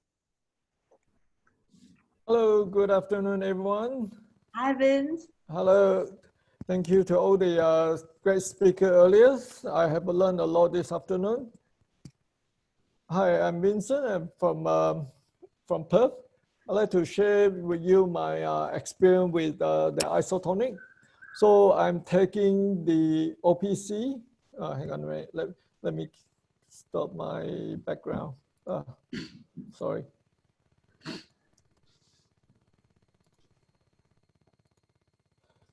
Hello, good afternoon, everyone. Hi, Vince. Hello. Thank you to all the great speakers earlier. I have learned a lot this afternoon. Hi, I'm Vincent. I'm from Perth. I'd like to share with you my experience with the isotonic. So I'm taking the OPC. Hang on a minute. Let me stop my background. Sorry.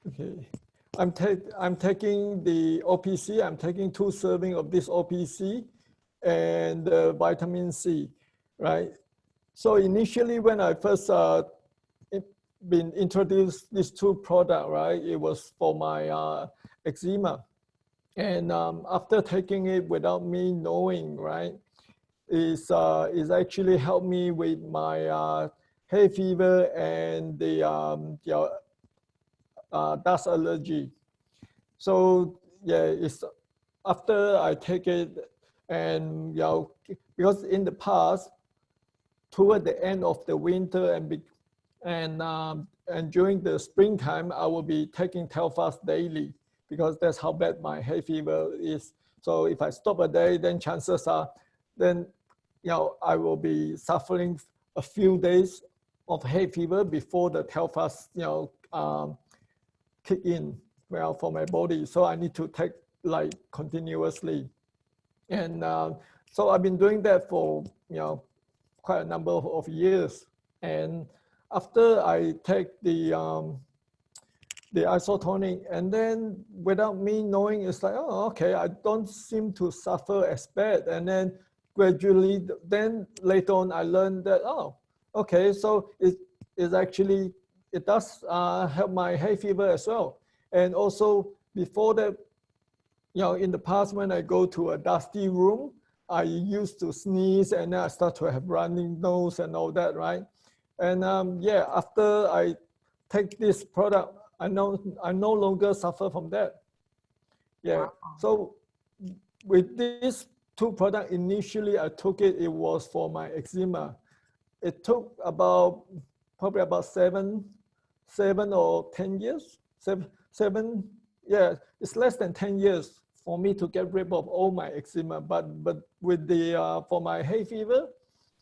Okay. I'm taking the OPC. I'm taking 2 servings of this OPC and vitamin C, right? So initially, when I first been introduced these 2 products, right, it was for my eczema, and after taking it without me knowing, right, is actually helped me with my hay fever and the dust allergy. So yeah, it's after I take it, and because in the past, toward the end of the winter and during the springtime, I will be taking Telfast daily because that's how bad my hay fever is. So if I stop a day, then chances are, then I will be suffering a few days of hay fever before the telfast, kick in, well, for my body. So I need to take like continuously. And so I've been doing that for, quite a number of years. And after I take the isotonic, and then without me knowing, it's like, oh, okay, I don't seem to suffer as bad. And then gradually, then later on, I learned that, oh, okay, so it does help my hay fever as well. And also before that, in the past, when I go to a dusty room, I used to sneeze and then I start to have running nose and all that, right? And after I take this product, I no longer suffer from that. Yeah. Wow. So with these two products, initially I took it. It was for my eczema. It took probably about seven or 10 years. Seven. Yeah, it's less than 10 years for me to get rid of all my eczema. But with the for my hay fever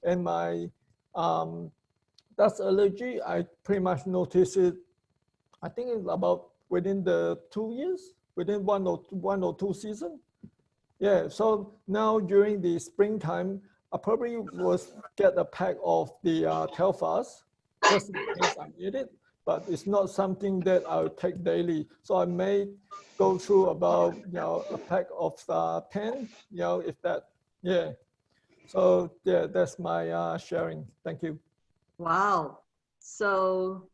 and my dust allergy, I pretty much noticed it. I think it's about within the 2 years, within one or two seasons. Yeah, so now during the springtime, I probably was get a pack of the telfast just in case I need it, but it's not something that I'll take daily. So I may go through about, a pack of 10, if that, yeah. So yeah, that's my sharing. Thank you. Wow. So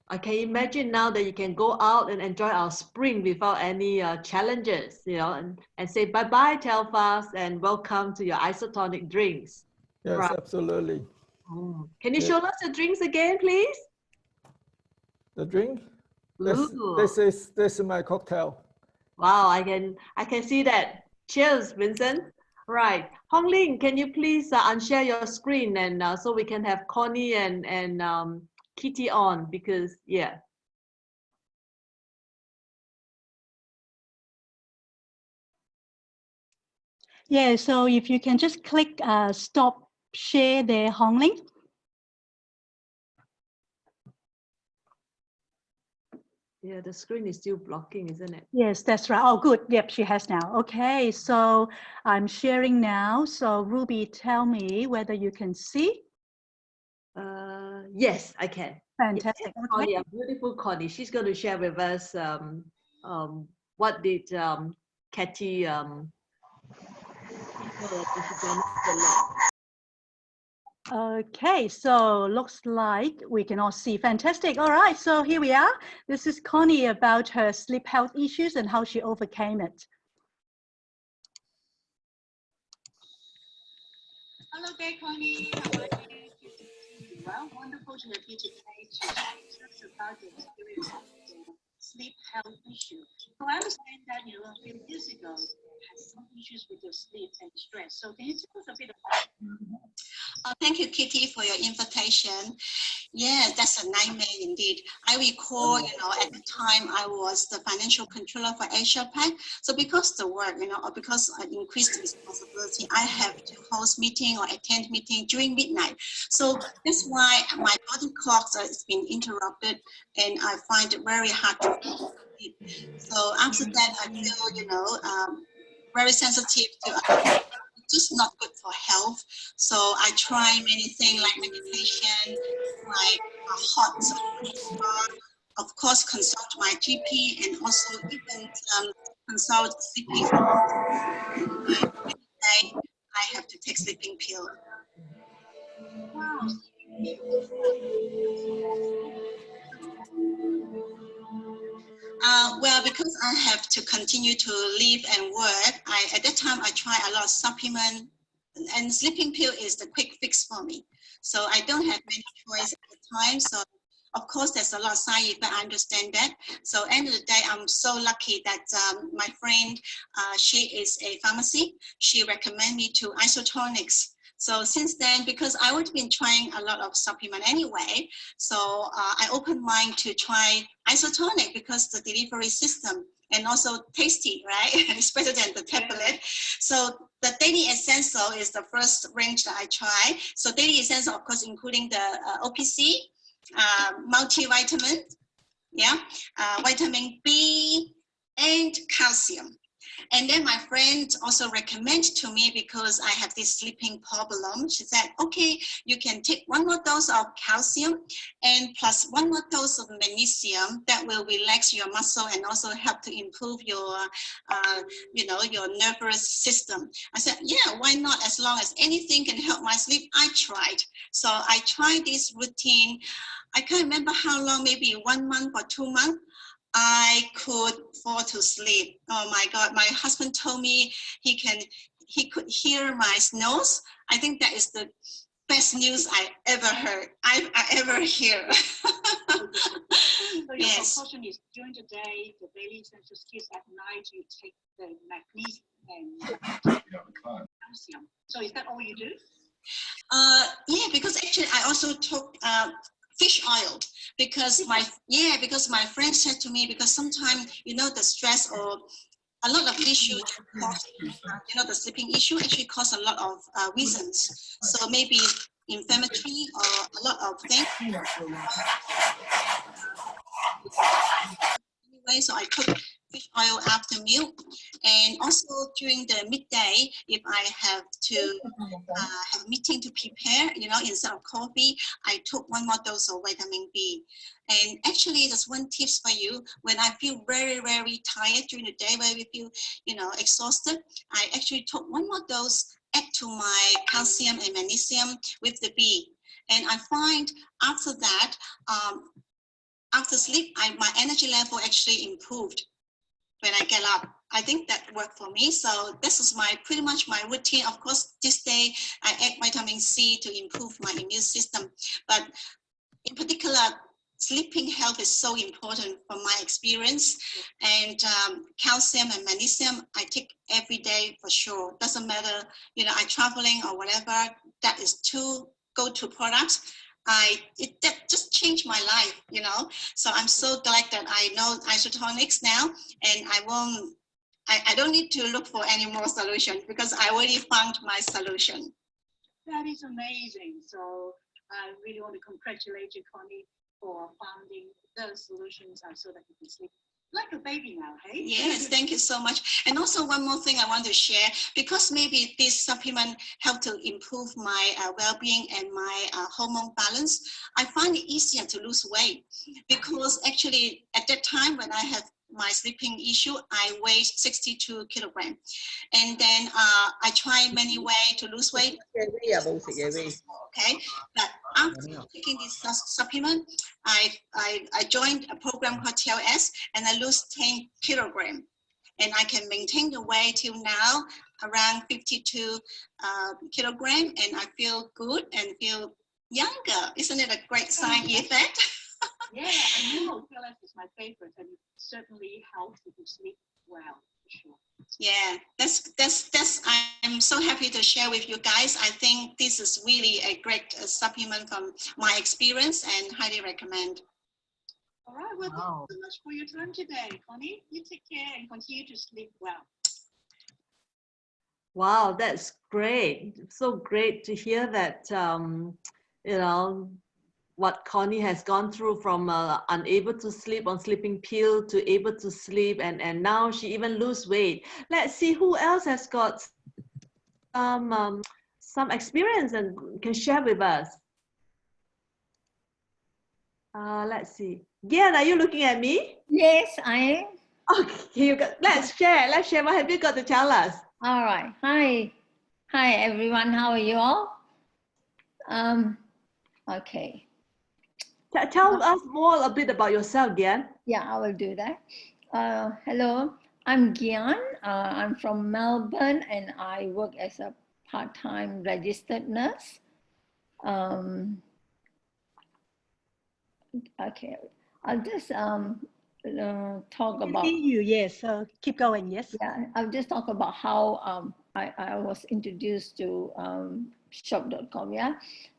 I can imagine now that you can go out and enjoy our spring without any challenges, and say bye-bye telfast and welcome to your isotonic drinks. Yes, right. Absolutely. Oh. Can you show us the drinks again, please? The drink? This is my cocktail. Wow, I can see that. Cheers, Vincent. Right. Hong Ling, can you please unshare your screen and so we can have Connie and Kitty on, because yeah. Yeah, so if you can just click stop share there, Hong Ling. Yeah, the screen is still blocking, isn't it? Yes, that's right. Oh, good. Yep, she has now. Okay, so I'm sharing now. So Ruby, tell me whether you can see. Yes, I can. Fantastic. Yes, Connie, a beautiful Connie. She's going to share with us what did Katie Okay, so looks like we can all see. Fantastic. All right, so here we are. This is Connie about her sleep health issues and how she overcame it. Hello there, Connie. How are you? Good to see you. Well, wonderful to have you today to share about the experience of the sleep health issue. So I understand that a few years ago you had some issues with your sleep and stress. So can you tell us a bit about it? Thank you, Kitty, for your invitation. Yeah, that's a nightmare indeed. I recall, at the time I was the financial controller for Asia Pac. So because the work, or because I increased responsibility, I have to host meeting or attend meeting during midnight. So that's why my body clocks has been interrupted, and I find it very hard to sleep. So after that, I feel, very sensitive to just not good for health. So I try many things like meditation, like hot spa, of course consult my GP, and also even consult sleeping. Every day I have to take sleeping pill. Wow. Well, because I have to continue to live and work, at that time I try a lot of supplement, and sleeping pill is the quick fix for me. So I don't have many choice at the time. So of course there's a lot of side effects, I understand that. So end of the day, I'm so lucky that my friend, she is a pharmacy. She recommended me to isotonics. So since then, because I would been trying a lot of supplement anyway, so I opened mind to try isotonic because the delivery system and also tasty, right? It's better than the tablet. So the Daily Essential is the first range that I try. So Daily Essential, of course, including the OPC, multivitamin, yeah, vitamin B, and calcium. And then my friend also recommended to me because I have this sleeping problem. She said, okay, you can take one more dose of calcium and plus one more dose of magnesium that will relax your muscle and also help to improve your, your nervous system. I said, yeah, why not? As long as anything can help my sleep, I tried. So I tried this routine. I can't remember how long, maybe 1 month or 2 months. I could fall to sleep. Oh my God, my husband told me he could hear my snores. I think that is the best news I ever heard, I ever hear. So your Yes. precaution is during the day, the daily essential skills, at night you take the magnesium and calcium. So is that all you do? Yeah, because actually I also took fish oil because my friend said to me, because sometimes the stress or a lot of issues cause, the sleeping issue actually cause a lot of reasons. So maybe inflammatory or a lot of things. Anyway, so I took fish oil after meal, and also during the midday, if I have to have a meeting to prepare, instead of coffee, I took one more dose of vitamin B. And actually, there's one tips for you. When I feel very, very tired during the day, where we feel, exhausted, I actually took one more dose, add to my calcium and magnesium with the B. And I find after that, after sleep, my energy level actually improved when I get up. I think that worked for me. So this is pretty much my routine. Of course, this day I add vitamin C to improve my immune system. But in particular, sleeping health is so important from my experience. And calcium and magnesium, I take every day for sure. Doesn't matter, I'm traveling or whatever. That is two go-to products. That just changed my life, So I'm so glad that I know isotonics now, and I don't need to look for any more solution because I already found my solution. That is amazing. So I really want to congratulate you, Connie, for finding those solutions so that you can sleep like a baby now, hey? Yes, thank you so much. And also one more thing I want to share, because maybe this supplement helped to improve my well-being and my hormone balance, I find it easier to lose weight because actually at that time when I have my sleeping issue, I weighed 62 kilograms. And then I tried many ways to lose weight. Okay, but after taking this supplement, I joined a program called TLS and I lose 10 kilograms. And I can maintain the weight till now around 52 kilograms, and I feel good and feel younger. Isn't it a great side effect? Yeah, I know TLS is my favorite, and it certainly helps if you sleep well, for sure. Yeah, that's I'm so happy to share with you guys. I think this is really a great supplement from my experience and highly recommend. All right, well, thank you so much for your time today, Connie. You take care and continue to sleep well. Wow, that's great. So great to hear that, what Connie has gone through from unable to sleep on sleeping pill to able to sleep, and now she even lose weight. Let's see who else has got some experience and can share with us. Let's see. Gian, are you looking at me? Yes, I am. Okay, let's share. Let's share. What have you got to tell us? All right. Hi everyone. How are you all? Okay. Tell us more a bit about yourself, Gian. Yeah, I will do that. Hello, I'm Gian. I'm from Melbourne and I work as a part-time registered nurse. Okay, I'll just talk about. See you, yes. So keep going, yes. Yeah, I'll just talk about how I was introduced to shop.com. Yeah.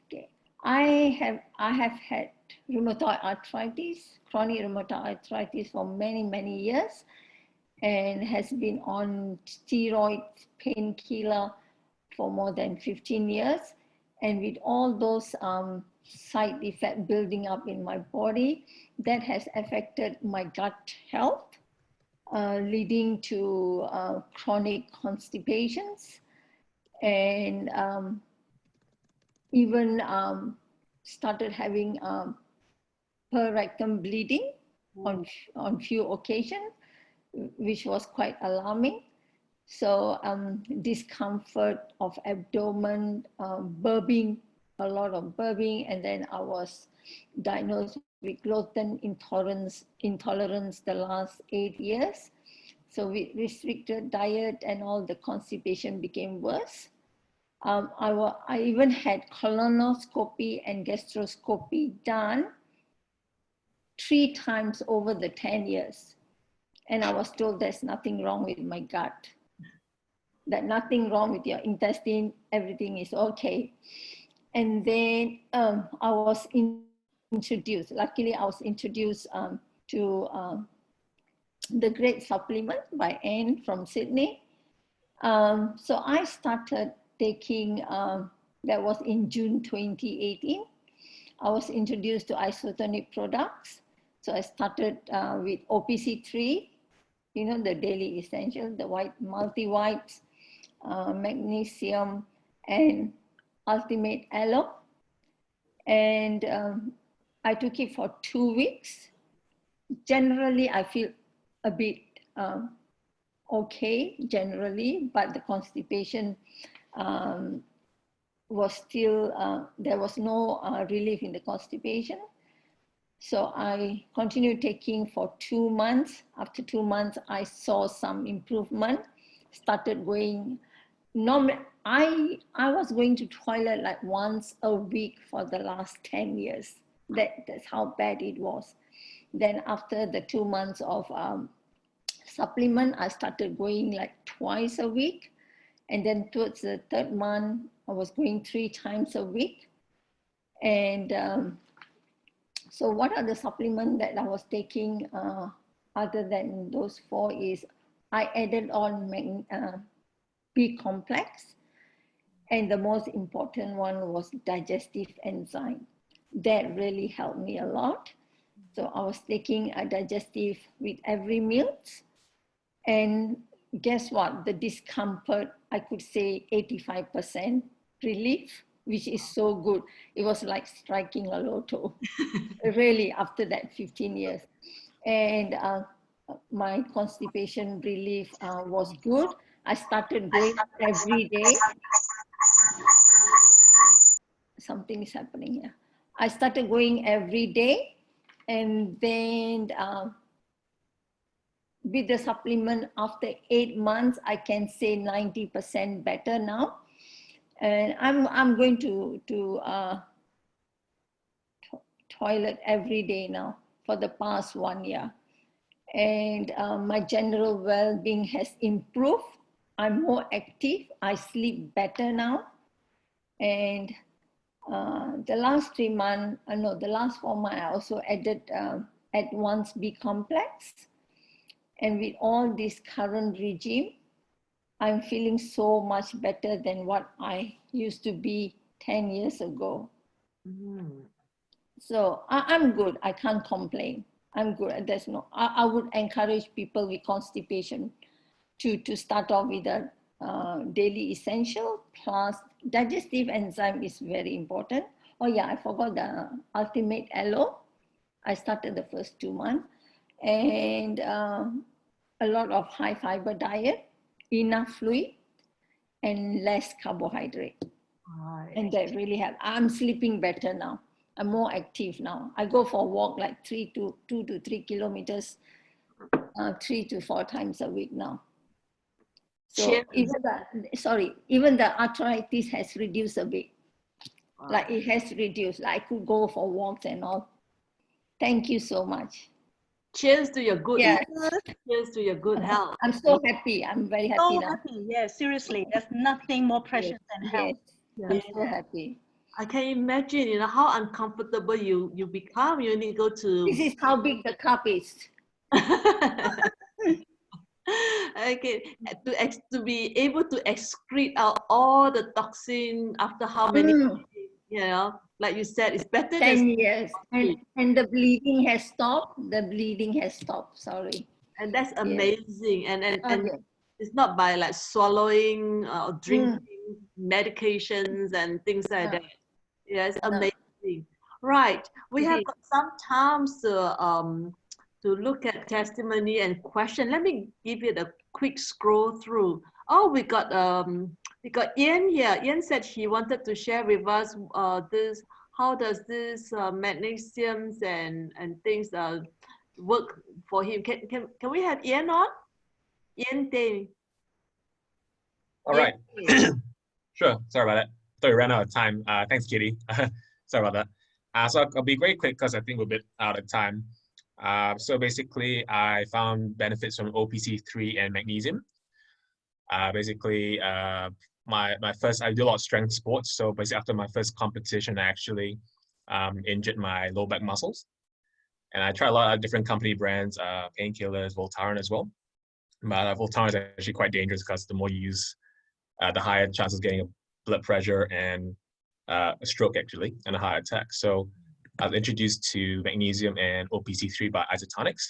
Okay. I have had rheumatoid arthritis, chronic rheumatoid arthritis for many years, and has been on steroid painkiller for more than 15 years. And with all those side effects building up in my body, that has affected my gut health, leading to chronic constipations, and even started having per rectum bleeding on few occasions, which was quite alarming. So discomfort of abdomen, burping, a lot of burping, and then I was diagnosed with gluten intolerance the last 8 years. So with restricted diet and all, the constipation became worse. I even had colonoscopy and gastroscopy done 3 times over the 10 years. And I was told there's nothing wrong with my gut, that nothing wrong with your intestine, everything is okay. And then I was introduced, luckily I was introduced to the Great Supplement by Anne from Sydney. So I started taking, that was in June 2018. I was introduced to isotonic products. So I started with OPC3, you know, the daily essential, the white multi-whites, magnesium, and ultimate aloe. And I took it for 2 weeks. Generally, I feel a bit okay, generally, but the constipation was still, there was no relief in the constipation. So I continued taking for 2 months. After 2 months, I saw some improvement, started going. Normally, I was going to toilet like once a week for the last 10 years. That's how bad it was. Then after the 2 months of supplement, I started going like twice a week. And then towards the 3rd month, I was going 3 times a week. And so what are the supplements that I was taking other than those 4 is I added on B complex. And the most important one was digestive enzyme. That really helped me a lot. So I was taking a digestive with every meal. And guess what? The discomfort, I could say 85% relief, which is so good. It was like striking a lotto, really, after that 15 years. And my constipation relief was good. I started going every day. Something is happening here. I started going every day, and then with the supplement, after 8 months, I can say 90% better now. And I'm going to toilet every day now for the past 1 year. And my general well-being has improved. I'm more active. I sleep better now. And the last 3 months, the last 4 months, I also added at once B complex. And with all this current regime, I'm feeling so much better than what I used to be 10 years ago. So I'm good. I can't complain. I'm good. There's no. I would encourage people with constipation to start off with a daily essential plus digestive enzyme is very important. Oh yeah, I forgot the ultimate aloe. I started the first 2 months, and a lot of high fiber diet, enough fluid, and less carbohydrate. And that really helped. I'm sleeping better now. I'm more active now. I go for a walk like 2 to 3 kilometers, 3 to 4 times a week now. So even the arthritis has reduced a bit. Like it has reduced. Like I could go for walks and all. Thank you so much. Cheers to your good Yes. health. Cheers to your good health. Oh, I'm so happy. I'm very happy So now. happy. Yes, seriously. There's nothing more precious than health. Yes. I'm so happy. I can imagine, you know, how uncomfortable you become. You need to go to. This is how big the cup is. Okay, to be able to excrete out all the toxin after how many, you know, like you said, it's better 10 than years. And the bleeding has stopped. The bleeding has stopped. Sorry. and that's amazing. And Okay. it's not by like swallowing or drinking medications and things like that. Yes, amazing. Right. We have got some time to look at testimony and question. Let me give it a quick scroll through. Oh, we got Ian here. Ian said he wanted to share with us this. How does this magnesiums and things work for him? Can we have Ian on? Ian Day. All right. Sure. Sorry about that. Thought we ran out of time. Thanks, Kitty. Sorry about that. So I'll be very quick because I think we're a bit out of time. So basically, I found benefits from OPC3 and magnesium. Basically, my first, I do a lot of strength sports. So basically, after my first competition, I actually injured my low back muscles. And I tried a lot of different company brands, painkillers, Voltaren as well. But Voltaren is actually quite dangerous because the more you use, the higher chances of getting a blood pressure and a stroke actually, and a heart attack. So I was introduced to magnesium and OPC3 by Isotonics.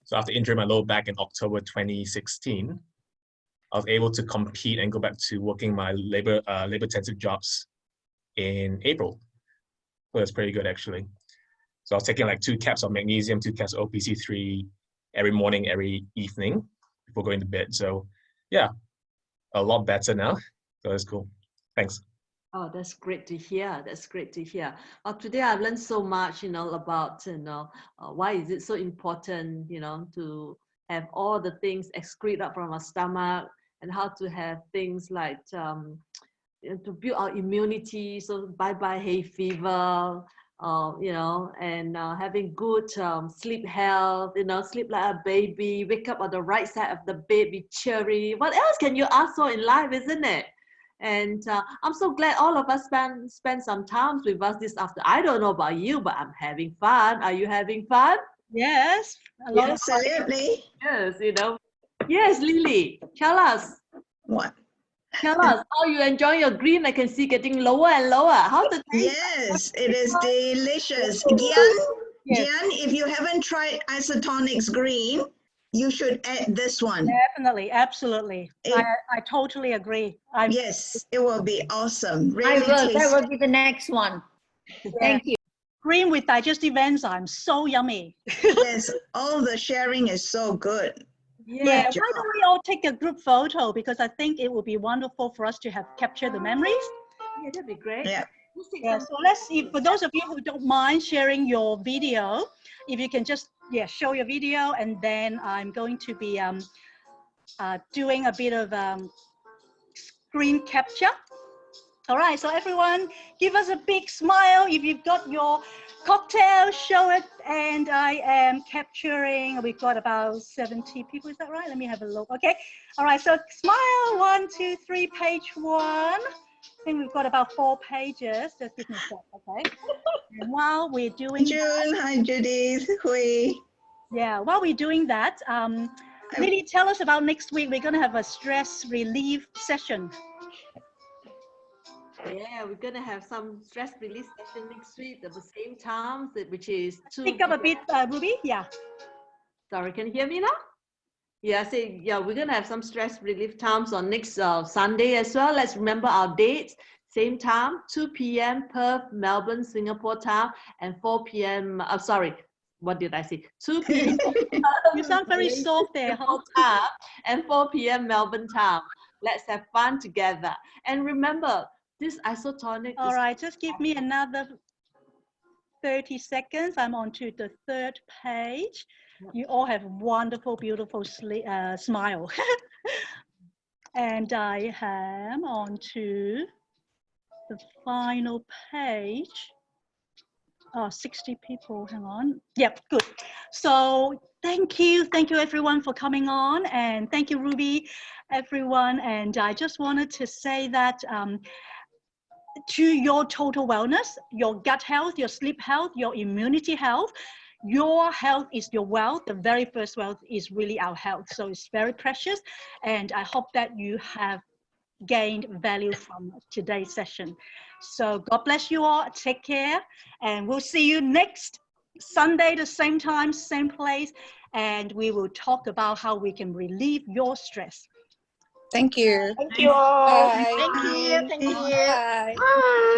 So after injuring my lower back in October 2016, I was able to compete and go back to working my labor-intensive jobs in April. So that's pretty good actually. So I was taking like 2 caps of magnesium, 2 caps of OPC3 every morning, every evening before going to bed. So yeah, a lot better now. So that's cool. Thanks. Oh, that's great to hear. That's great to hear. Today I've learned so much, you know, about, you know, why is it so important, you know, to have all the things excrete up from our stomach, and how to have things like to build our immunity. So bye-bye hay fever, you know, and having good sleep health, you know, sleep like a baby, wake up on the right side of the bed, be cheery. What else can you ask for in life, isn't it? And I'm so glad all of us spend some time with us this afternoon. I don't know about you, but I'm having fun. Are you having fun? Yes, a lot of fun. Absolutely. Yes, you know. Yes, Lily, tell us. What? Tell us how you enjoy your green. I can see getting lower and lower. How the taste? Yes, it is delicious. Gian, if you haven't tried Isotonics Green, you should add this one. Definitely, absolutely. I totally agree. Yes, it will be awesome. Really I will. tasty. That will be the next one. Thank you. Green with digestive enzymes, so yummy. Yes, all the sharing is so good. Yeah, why don't we all take a group photo, because I think it would be wonderful for us to have captured the memories. Yeah, that'd be great. Yeah. Yeah, so let's see, for those of you who don't mind sharing your video, if you can just show your video, and then I'm going to be doing a bit of screen capture. All right, so everyone, give us a big smile. If you've got your cocktail, show it. And I am capturing, we've got about 70 people, is that right? Let me have a look. Okay, all right, so smile, 1, 2, 3, page 1. I think we've got about 4 pages. Just give me a sec, okay? And while we're doing June, hi Judith, Hui. Yeah, while we're doing that, Lily, tell us about next week. We're gonna have a stress relief session. Yeah, we're gonna have some stress release session next week at the same time, which is 2 Pick up a bit, Ruby. Yeah. Sorry, can you hear me now? Yeah, we're gonna have some stress relief times on next Sunday as well. Let's remember our dates. Same time, 2 p.m. Perth, Melbourne, Singapore time, and 4 p.m. Sorry, what did I say? 2 p.m. You sound very soft there. Time, and 4 p.m. Melbourne time. Let's have fun together. And remember, this isotonic. All right, just give me another 30 seconds. I'm on to the 3rd page. You all have wonderful, beautiful smile. And I am on to the final page. 60 people, hang on. Yep, good. So thank you everyone for coming on, and thank you Ruby, everyone. And I just wanted to say that to your total wellness, your gut health, your sleep health, your immunity health, your health is your wealth. The very first wealth is really our health. So it's very precious. And I hope that you have gained value from today's session. So God bless you all. Take care. And we'll see you next Sunday, the same time, same place. And we will talk about how we can relieve your stress. Thank you. Thank you all. Bye. Thank you. Thank you. Bye.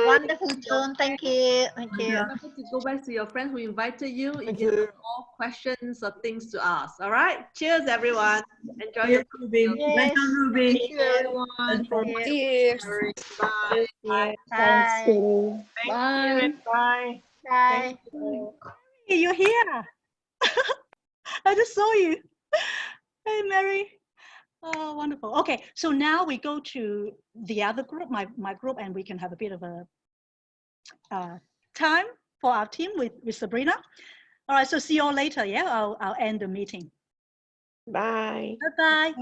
Wonderful, John. Thank you. Thank you. Remember to go back to your friends who invited you if Thank you have you. more questions or things to ask. All right. Cheers, everyone. Enjoy Yes, your Ruby. Well done, Ruby. Thank you, everyone. Cheers. Bye. Yeah, Bye. thanks, Kitty. Thank Bye. you. Bye. Bye. Hey, you're here. I just saw you. Hey, Mary. Oh, wonderful. Okay, so now we go to the other group, my group, and we can have a bit of a time for our team with Sabrina. All right, so see you all later. Yeah, I'll end the meeting. Bye. Bye-bye.